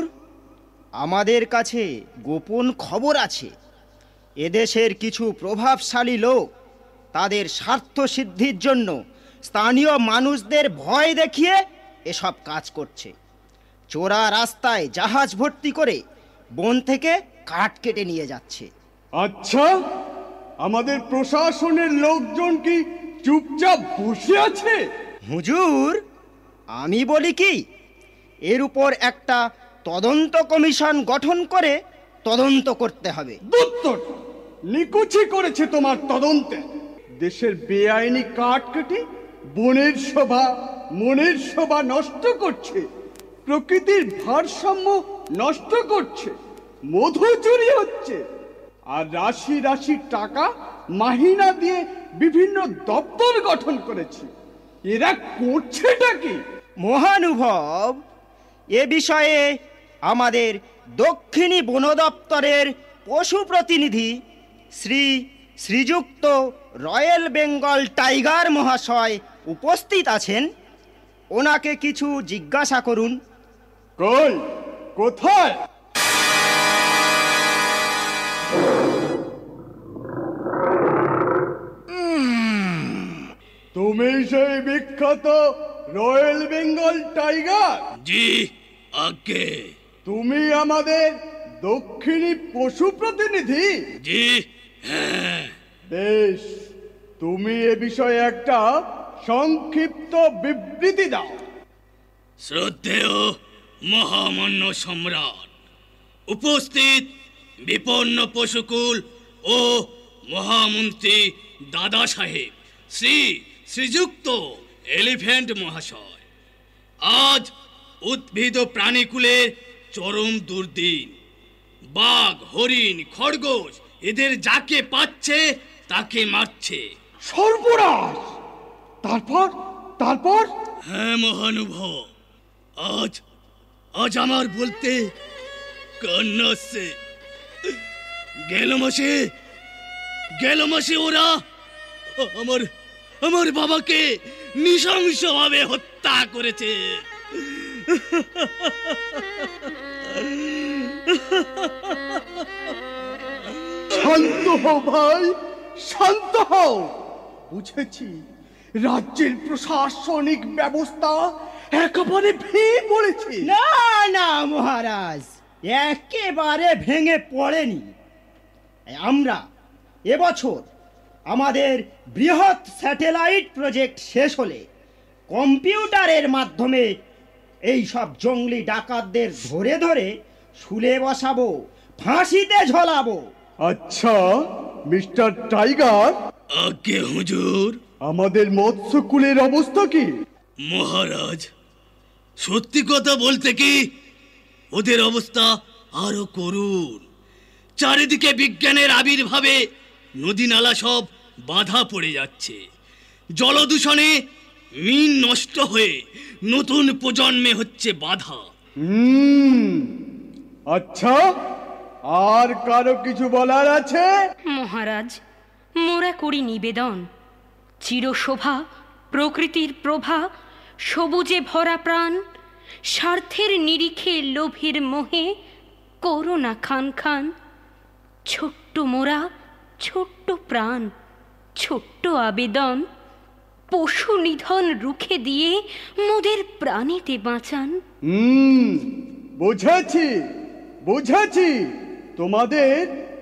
আমাদের কাছে গোপন খবর আছে। এদেশের কিছু প্রভাবশালী লোক তাদের স্বার্থ সিদ্ধির জন্য স্থানীয় মানুষদের ভয় দেখিয়ে এসব কাজ করছে। চোরা রাস্তায় জাহাজ ভর্তি করে বন থেকে কাঠ কেটে নিয়ে যাচ্ছে। আচ্ছা, আমাদের প্রশাসনের লোকজন কি চুপচাপ বসে আছে? হুজুর, আমি বলি কি, এর উপর একটা তদন্ত কমিশন গঠন করে তদন্ত করতে হবে। নিকুচি করেছে তোমার তদন্তে। দেশের বেআইনি কাঠ কেটে বনের শোভা মনের শোভা নষ্ট করছে, প্রকৃতির ভারসাম্য নষ্ট করছে, মধু চুরি হচ্ছে, আর রাশি রাশি টাকা মাহিনা দিয়ে বিভিন্ন দপ্তর গঠন করেছে। এরা করছেটা কি? মহানুভব, এ বিষয়ে আমাদের দক্ষিণী বন দপ্তরের পশু প্রতিনিধি শ্রীযুক্ত রয়্যাল বেঙ্গল টাইগার মহাশয় উপস্থিত আছেন। ওনাকে কিছু জিজ্ঞাসা করুন। কই, কোথায়? তুমি সেই বিখ্যাত রয়্যাল বেঙ্গল টাইগার? জি আজ্ঞে। তুমি আমাদের দক্ষিণী পশু প্রতিনিধি? জি হ্যাঁ। বেশ, তুমি এ বিষয়ে একটা সংক্ষিপ্ত বিবৃতি দাও। শ্রদ্ধেয় মহামান্য সম্রাট, উপস্থিত বিপন্ন পশুকুল ও মহামন্ত্রী দাদা সাহেব শ্রীযুক্ত এলিফ্যান্ট মহাশয়, আজ উদ্ভিদ প্রাণীকুলের চরম দুর্দিন। বাঘ, হরিণ, খরগোশ এদের যাকে পাচ্ছে তাকে মারছে। সর্বনাশ! তারপর? হ্যাঁ মহানুভব, আজ আমার বলতে কান্না আসছে। গেল মাসে ওরা আমার বাবাকে নৃশংসভাবে হত্যা করেছে। শান্ত হও ভাই, শান্ত হও। বুঝেছি, রাজ্যের প্রশাসনিক ব্যবস্থা একেবারে ভেঙে পড়েছে। না না মহারাজ, একেবারে ভেঙে পড়েনি। আমরা এবছর আমাদের বৃহৎ স্যাটেলাইট প্রজেক্ট শেষ হলে কম্পিউটারের মাধ্যমে এই সব জঙ্গলি ডাকাতদের ধরে ধরে শুলে বসাবো, ফাঁসিতে ঝোলাবো। আচ্ছা মিস্টার টাইগার। আজ্ঞে হুজুর। আমাদের মৎস্যকুলের অবস্থা কি? মহারাজ, সত্যি কথা বলতে কি, ওদের অবস্থা আরো করুণ। চারিদিকে বিজ্ঞানের আবির্ভাবে নদী নালা সব বাধা পড়ে যাচ্ছে। জলদূষণে মীন নষ্ট হয়ে নতুন প্রজন্মে হচ্ছে বাধা। আচ্ছা, আর কারো কিছু বলার আছে? মহারাজ, মোরা করি নিবেদন, চিরশোভা প্রকৃতির প্রভা, সবুজে ভরা প্রাণ, স্বার্থের নিরিখে লোভের মোহে করোনা খান খান। ছোট্ট মোরা, ছোট্ট প্রাণ, ছোট্ট আবেদন, পশু নিধন রুখে দিয়ে মোদের প্রাণীতে বাঁচান। বুঝেছি তোমাদের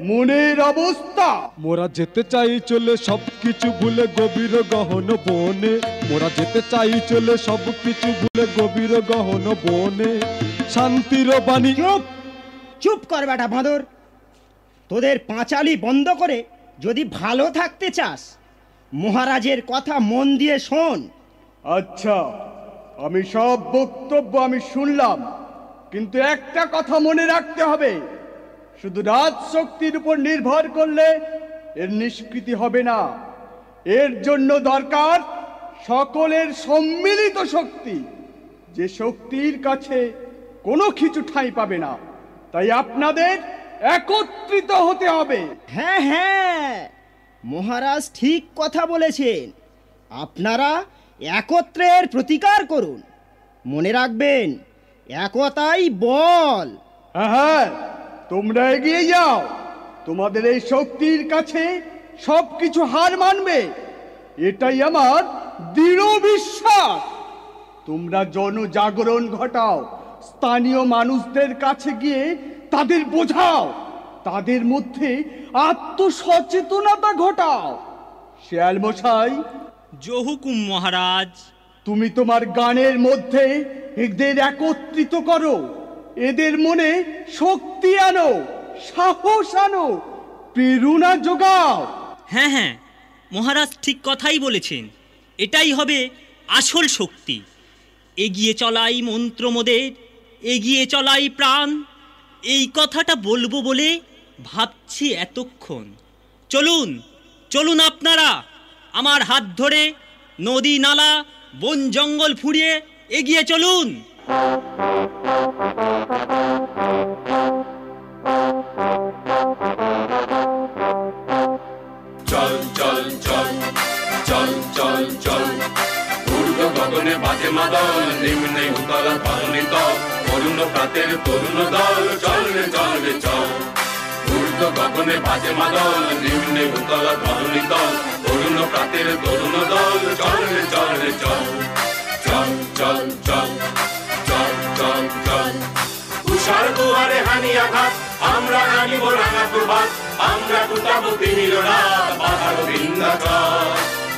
মনের অবস্থা। মোরা যেতে চাই চলে সবকিছু ভুলে গভীর গহন বনে, মোরা যেতে চাই চলে সবকিছু ভুলে গভীর গহন বনে। শান্তির বাণী। চুপ কর বেটা বাঁদর, তোদের পাঁচালি বন্ধ করে যদি ভালো থাকতে চাস মহারাজের কথা মন দিয়ে শোন। আচ্ছা, আমি সব বক্তব্য শুনলাম, কিন্তু একটা কথা মনে রাখতে হবে, শুধু রাজশক্তির উপর নির্ভর করলে এর নিষ্কৃতি হবে না। এর জন্য দরকার সকলের সম্মিলিত শক্তি, যে শক্তির কাছে কোনো কিছু ঠাঁই পাবে না। তাই আপনাদের একত্রিত হতে হবে। হ্যাঁ হ্যাঁ, মহারাজ ঠিক কথা বলেছেন। আপনারা একত্রের প্রতিকার করুন। মনে রাখবেন, একতাই বল। হ্যাঁ, তোমরা এগিয়ে যাও। তোমাদের এই শক্তির কাছে সবকিছু হার মানবে, এটাই আমার দৃঢ় বিশ্বাস। তোমরা জনজাগরণ ঘটাও, স্থানীয় মানুষদের কাছে গিয়ে তাদের বোঝাও, তাদের মধ্যে আত্মসচেতনতা ঘটাও। শেয়াল মশাই। জহুকুম মহারাজ। তুমি তোমার গানের মধ্যে এদের একত্রিত করো, এদের মনে শক্তি আনো, সাহস আনো, প্রেরণা যোগাও। হ্যাঁ হ্যাঁ, মহারাজ ঠিক কথাই বলেছেন। এটাই হবে আসল শক্তি। এগিয়ে চলাই মন্ত্র মোদের, এগিয়ে চলাই প্রাণ। এই কথাটা বলবো বলে ভাবছি এতক্ষণ। চলুন চলুন আপনারা আমার হাত ধরে নদী নালা বন জঙ্গল ফুরিয়ে এগিয়ে চলুন। চল চল চল চল চল চল, ঊর্ধ্ব গগনে বাজে মাদল, নিম্নে উতলা ধরণী তল, অরুণ প্রাতের তরুণ দল, চল রে চল রে চল। ঊর্ধ্ব গগনে বাজে মাদল, নিম্নে উতলা ধরণী তল, অরুণ প্রাতের তরুণ দল, চল রে চল রে চল। চল চল চল চল চল চল, উষার দুয়ারে হানি আঘাত, আমরা আনিব রাঙা প্রভাত, আমরা টুটাবো তিমির রাত, বাধারো বিন্ধ্যাচল।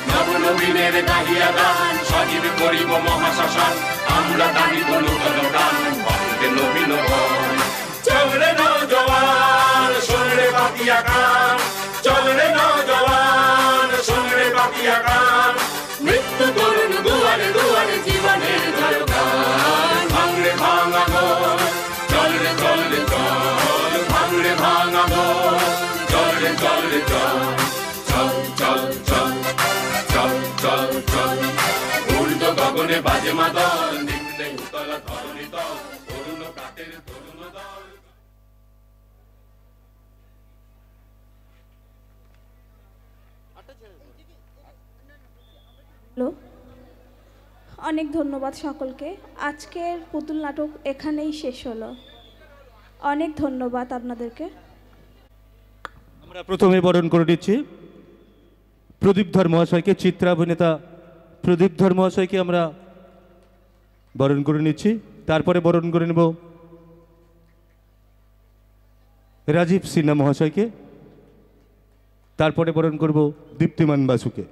নবনবীনের গাহিয়া গান, সজীব করিব মহাশ্মশান, আমরা দাঁড়িব নূতন প্রাণ, বন্দে নবীন বন। চল রে নওজওয়ান, শোন রে বাতিয়া গান, চল রে নওজওয়ান, শোন রে বাতিয়া গান। মৃত্যু তরুণ দুয়ারে দুয়ারে জীবনের জয়গান, ভাঙরে ভাঙা ঘর, চল রে চল রে চল, ভাঙরে ভাঙা ঘর, চল রে চল রে চল। চল চল চল চল চল চল, ঊর্ধ্ব গগনে বাজে মাদল, নিম্নে উতলা ধরণী তল, অরুণ প্রাতের তরুণ দল। অনেক ধন্যবাদ সকলকে। আজকের পুতুল নাটক এখানেই শেষ হলো। অনেক ধন্যবাদ আপনাদেরকে। আমরা প্রথমে বরণ করে নিচ্ছি প্রদীপ ধর মহাশয়কে, চিত্রাভিনেতা প্রদীপ ধর মহাশয়কে আমরা বরণ করে নিচ্ছি। তারপরে বরণ করে নেব রাজীব সিনহা মহাশয়কে, তারপরে বরণ করব দীপ্তিমান বাসুকে।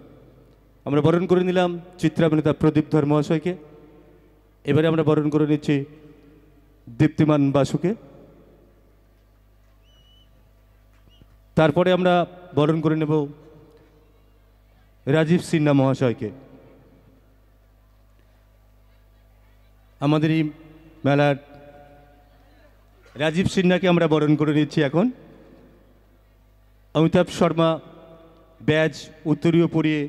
আমরা বরণ করে নিলাম চিত্রাভিনেতা প্রদীপ ধর মহাশয়কে, এবারে আমরা বরণ করে নিচ্ছি দীপ্তিমান বাসুকে। তারপরে আমরা বরণ করে নেব রাজীব সিনহা মহাশয়কে। আমাদের এই মেলার রাজীব সিনহাকে আমরা বরণ করে নিচ্ছি এখন। অমিতাভ শর্মা ব্যাজ উত্তরীয় পরিয়ে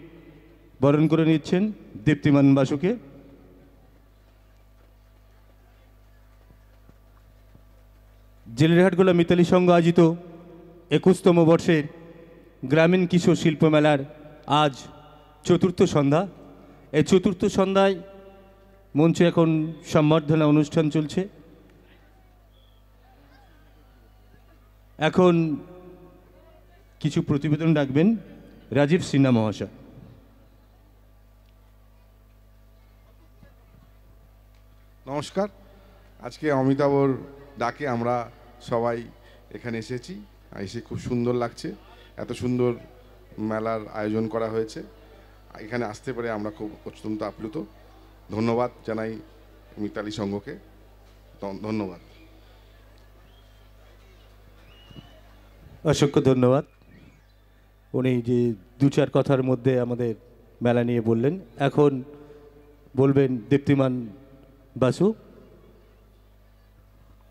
বরণ করে নিচ্ছেন দীপ্তিমান বাসুকে। জেলেরহাটগোলা মিতালি সংঘ আয়োজিত 21তম বর্ষের গ্রামীণ কিশোর শিল্প মেলার আজ চতুর্থ সন্ধ্যা। এই চতুর্থ সন্ধ্যায় মঞ্চে এখন সম্বর্ধনা অনুষ্ঠান চলছে। এখন কিছু প্রতিবেদন রাখবেন রাজীব সিনহা মহাশয়। নমস্কার। আজকে অমিতাভর ডাকে আমরা সবাই এখানে এসেছি, এসে খুব সুন্দর লাগছে। এত সুন্দর মেলার আয়োজন করা হয়েছে, এখানে আসতে পারে আমরা খুব অত্যন্ত আপ্লুত। ধন্যবাদ জানাই মিতালি সংঘকে, ধন্যবাদ। অসংখ্য ধন্যবাদ। উনি যে দু চার কথার মধ্যে আমাদের মেলা নিয়ে বললেন, এখন বলবেন দীপ্তিমান বাসু।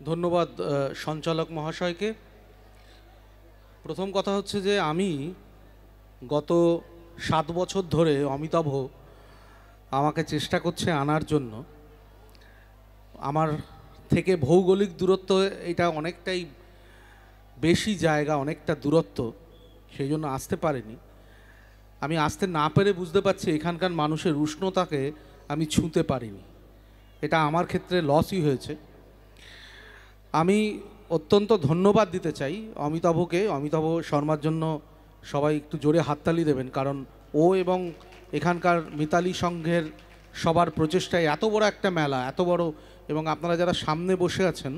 ধন্যবাদ সঞ্চালক মহাশয়কে। প্রথম কথা হচ্ছে যে আমি গত 7 বছর ধরে অমিতাভ আমাকে চেষ্টা করছে আনার জন্য। আমার থেকে ভৌগোলিক দূরত্ব এটা অনেকটাই বেশি জায়গা, অনেকটা দূরত্ব, সেই জন্য আসতে পারিনি। আমি আসতে না পেরে বুঝতে পারছি এখানকার মানুষের উষ্ণতাকে আমি ছুঁতে পারিনি, এটা আমার ক্ষেত্রে লসই হয়েছে। আমি অত্যন্ত ধন্যবাদ দিতে চাই অমিতাভকে। অমিতাভ শর্মার জন্য সবাই একটু জোরে হাততালি দেবেন, কারণ ও এবং এখানকার মিতালি সংঘের সবার প্রচেষ্টায় এত বড় একটা মেলা, এত বড়, এবং আপনারা যারা সামনে বসে আছেন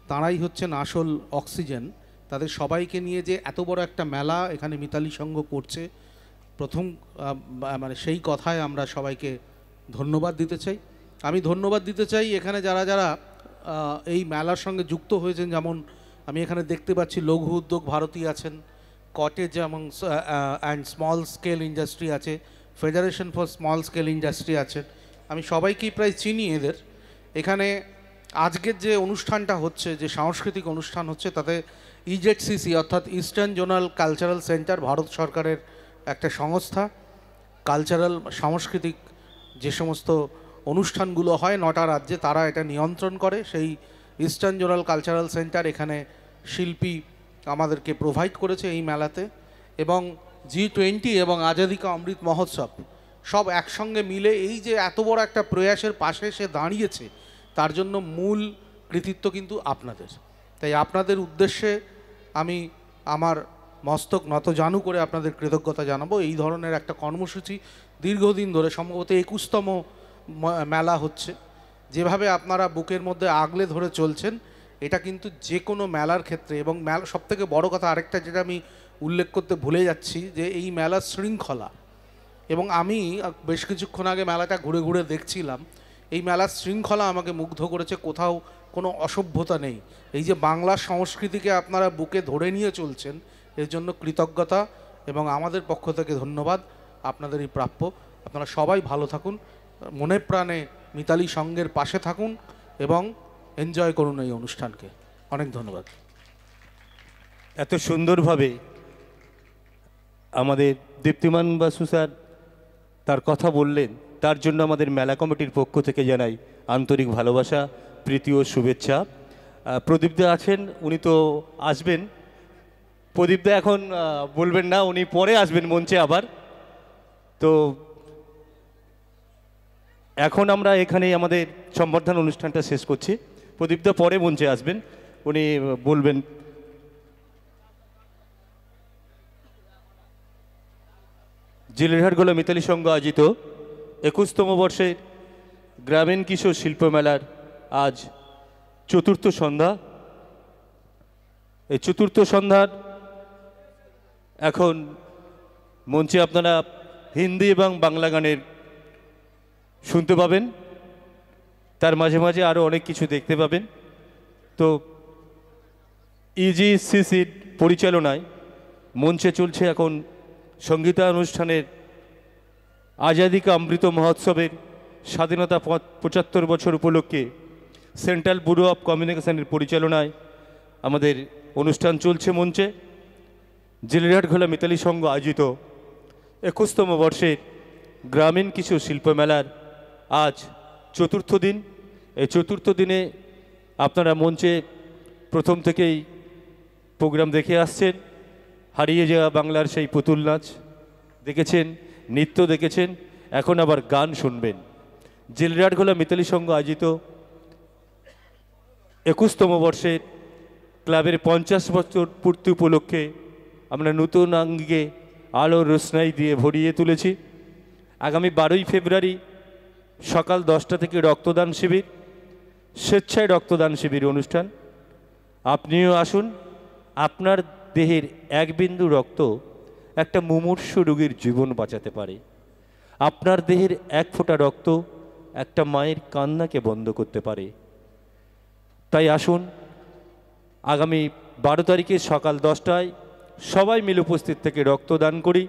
তাঁরাই হচ্ছেন আসল অক্সিজেন। তাদের সবাইকে নিয়ে যে এত বড় একটা মেলা এখানে মিতালি সংঘ করছে, প্রথম মানে সেই কথায় আমরা সবাইকে ধন্যবাদ দিতে চাই। আমি ধন্যবাদ দিতে চাই এখানে যারা যারা এই মেলার সঙ্গে যুক্ত হয়েছেন। যেমন আমি এখানে দেখতে পাচ্ছি লঘু উদ্যোগ ভারতী আছেন, কটেজ এবং অ্যান্ড স্মল স্কেল ইন্ডাস্ট্রি আছে, federation for small scale industry আছেন। আমি সবাইকেই প্রায় চিনি এদের। এখানে আজকের যে অনুষ্ঠানটা হচ্ছে, যে সাংস্কৃতিক অনুষ্ঠান হচ্ছে, তাতে ইজেডসিসি অর্থাৎ eastern zonal cultural centre, Bharat সরকারের একটা সংস্থা, কালচারাল সাংস্কৃতিক যে সমস্ত অনুষ্ঠানগুলো হয় 9টা রাজ্যে, তারা এটা নিয়ন্ত্রণ করে। সেই ইস্টার্ন জোনাল কালচারাল সেন্টার এখানে শিল্পী আমাদেরকে প্রোভাইড করেছে এই মেলাতে, এবং G20 এবং আজাদি কা অমৃত মহোৎসব সব একসঙ্গে মিলে এই যে এত বড় একটা প্রয়াসের পাশে সে দাঁড়িয়েছে, তার জন্য মূল কৃতিত্ব কিন্তু আপনাদের। তাই আপনাদের উদ্দেশ্যে আমি আমার মস্তক নতজানু করে আপনাদের কৃতজ্ঞতা জানাবো। এই ধরনের একটা কর্মসূচি দীর্ঘদিন ধরে, সম্ভবত 21তম মেলা হচ্ছে, যেভাবে আপনারা বুকের মধ্যে আগলে ধরে চলছেন, এটা কিন্তু যে কোনো মেলার ক্ষেত্রে, এবং মেলা সবথেকে বড় কথা আরেকটা যেটা আমি উল্লেখ করতে ভুলে যাচ্ছি, যে এই মেলার শৃঙ্খলা। এবং আমি বেশ কিছুক্ষণ আগে মেলাটা ঘুরে ঘুরে দেখছিলাম, এই মেলার শৃঙ্খলা আমাকে মুগ্ধ করেছে। কোথাও কোনো অসভ্যতা নেই। এই যে বাংলা সংস্কৃতিকে আপনারা বুকে ধরে নিয়ে চলছেন, এর জন্য কৃতজ্ঞতা এবং আমাদের পক্ষ থেকে ধন্যবাদ। আপনাদেরই প্রাপ্য। আপনারা সবাই ভালো থাকুন, মনে প্রাণে মিতালি সংঘের পাশে থাকুন এবং এনজয় করুন এই অনুষ্ঠানকে। অনেক ধন্যবাদ। এত সুন্দরভাবে আমাদের দীপ্তিমান বাসু স্যার তার কথা বললেন, তার জন্য আমাদের মেলা কমিটির পক্ষ থেকে জানাই আন্তরিক ভালোবাসা, প্রীতি ও শুভেচ্ছা। প্রদীপদা আছেন, উনি তো আসবেন। প্রদীপদা এখন বলবেন না, উনি পরে আসবেন মঞ্চে আবার। তো এখন আমরা এখানেই আমাদের সম্বর্ধনা অনুষ্ঠানটা শেষ করছি। প্রদীপদা পরে মঞ্চে আসবেন, উনি বলবেন। জিলেরহাট গোলা মিতালি সংঘ আয়োজিত 21তম বর্ষের গ্রামীণ কিশোর শিল্প মেলার আজ চতুর্থ সন্ধ্যা। এই চতুর্থ সন্ধ্যার এখন মঞ্চে আপনারা হিন্দি এবং বাংলা গানের শুনতে পাবেন, তার মাঝে মাঝে আরও অনেক কিছু দেখতে পাবেন। তো ইজিসিসির পরিচালনায় মঞ্চে চলছে এখন সঙ্গীতানুষ্ঠানের আজাদি কা অমৃত মহোৎসবের স্বাধীনতা 75 বছর উপলক্ষে সেন্ট্রাল ব্যুরো অফ কমিউনিকেশনের পরিচালনায় আমাদের অনুষ্ঠান চলছে মঞ্চে। জিলেরহাট ঘোলা মিতালি সংঘ আয়োজিত 21তম বর্ষের গ্রামীণ কিছু শিল্প মেলার আজ চতুর্থ দিন। এই চতুর্থ দিনে আপনারা মঞ্চে প্রথম থেকেই প্রোগ্রাম দেখে আসছেন। হারিয়ে যাওয়া বাংলার সেই পুতুল নাচ দেখেছেন, নৃত্য দেখেছেন, এখন আবার গান শুনবেন। জিলেরহাট ঘোলা মিতালি সংঘ আয়োজিত 21তম বর্ষের ক্লাবের 50 বছর পূর্তি উপলক্ষে আমরা নতুন আঙ্গিকে আলো রোশনাই দিয়ে ভরিয়ে তুলেছি। আগামী 12ই ফেব্রুয়ারি সকাল 10টা থেকে রক্তদান শিবির, স্বেচ্ছায় রক্তদান শিবির অনুষ্ঠান। আপনিও আসুন। আপনার দেহের এক বিন্দু রক্ত একটা মুমূর্ষু রোগীর জীবন বাঁচাতে পারে। আপনার দেহের এক ফোঁটা রক্ত একটা মায়ের কান্নাকে বন্ধ করতে পারে। তাই আসুন, আগামী 12 তারিখে সকাল 10টায় সবাই মিলে উপস্থিত থেকে রক্তদান করি।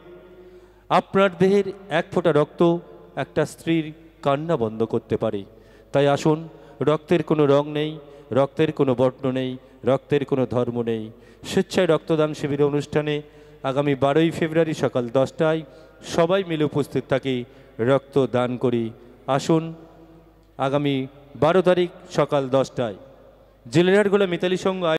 আপনার দেহের এক ফোঁটা রক্ত একটা স্ত্রীর কান্না বন্ধ করতে পারে। তাই আসুন, রক্তের কোনো রং নেই, রক্তের কোনো বর্ণ নেই, রক্তের কোনো ধর্ম নেই। স্বেচ্ছায় রক্তদান শিবির অনুষ্ঠানে আগামী 12ই ফেব্রুয়ারি সকাল 10টায় সবাই মিলে উপস্থিত থাকি, রক্তদান করি। আসুন, আগামী 12 তারিখ সকাল 10টায় জিলেরহাট গোলা মিতালি সংঘ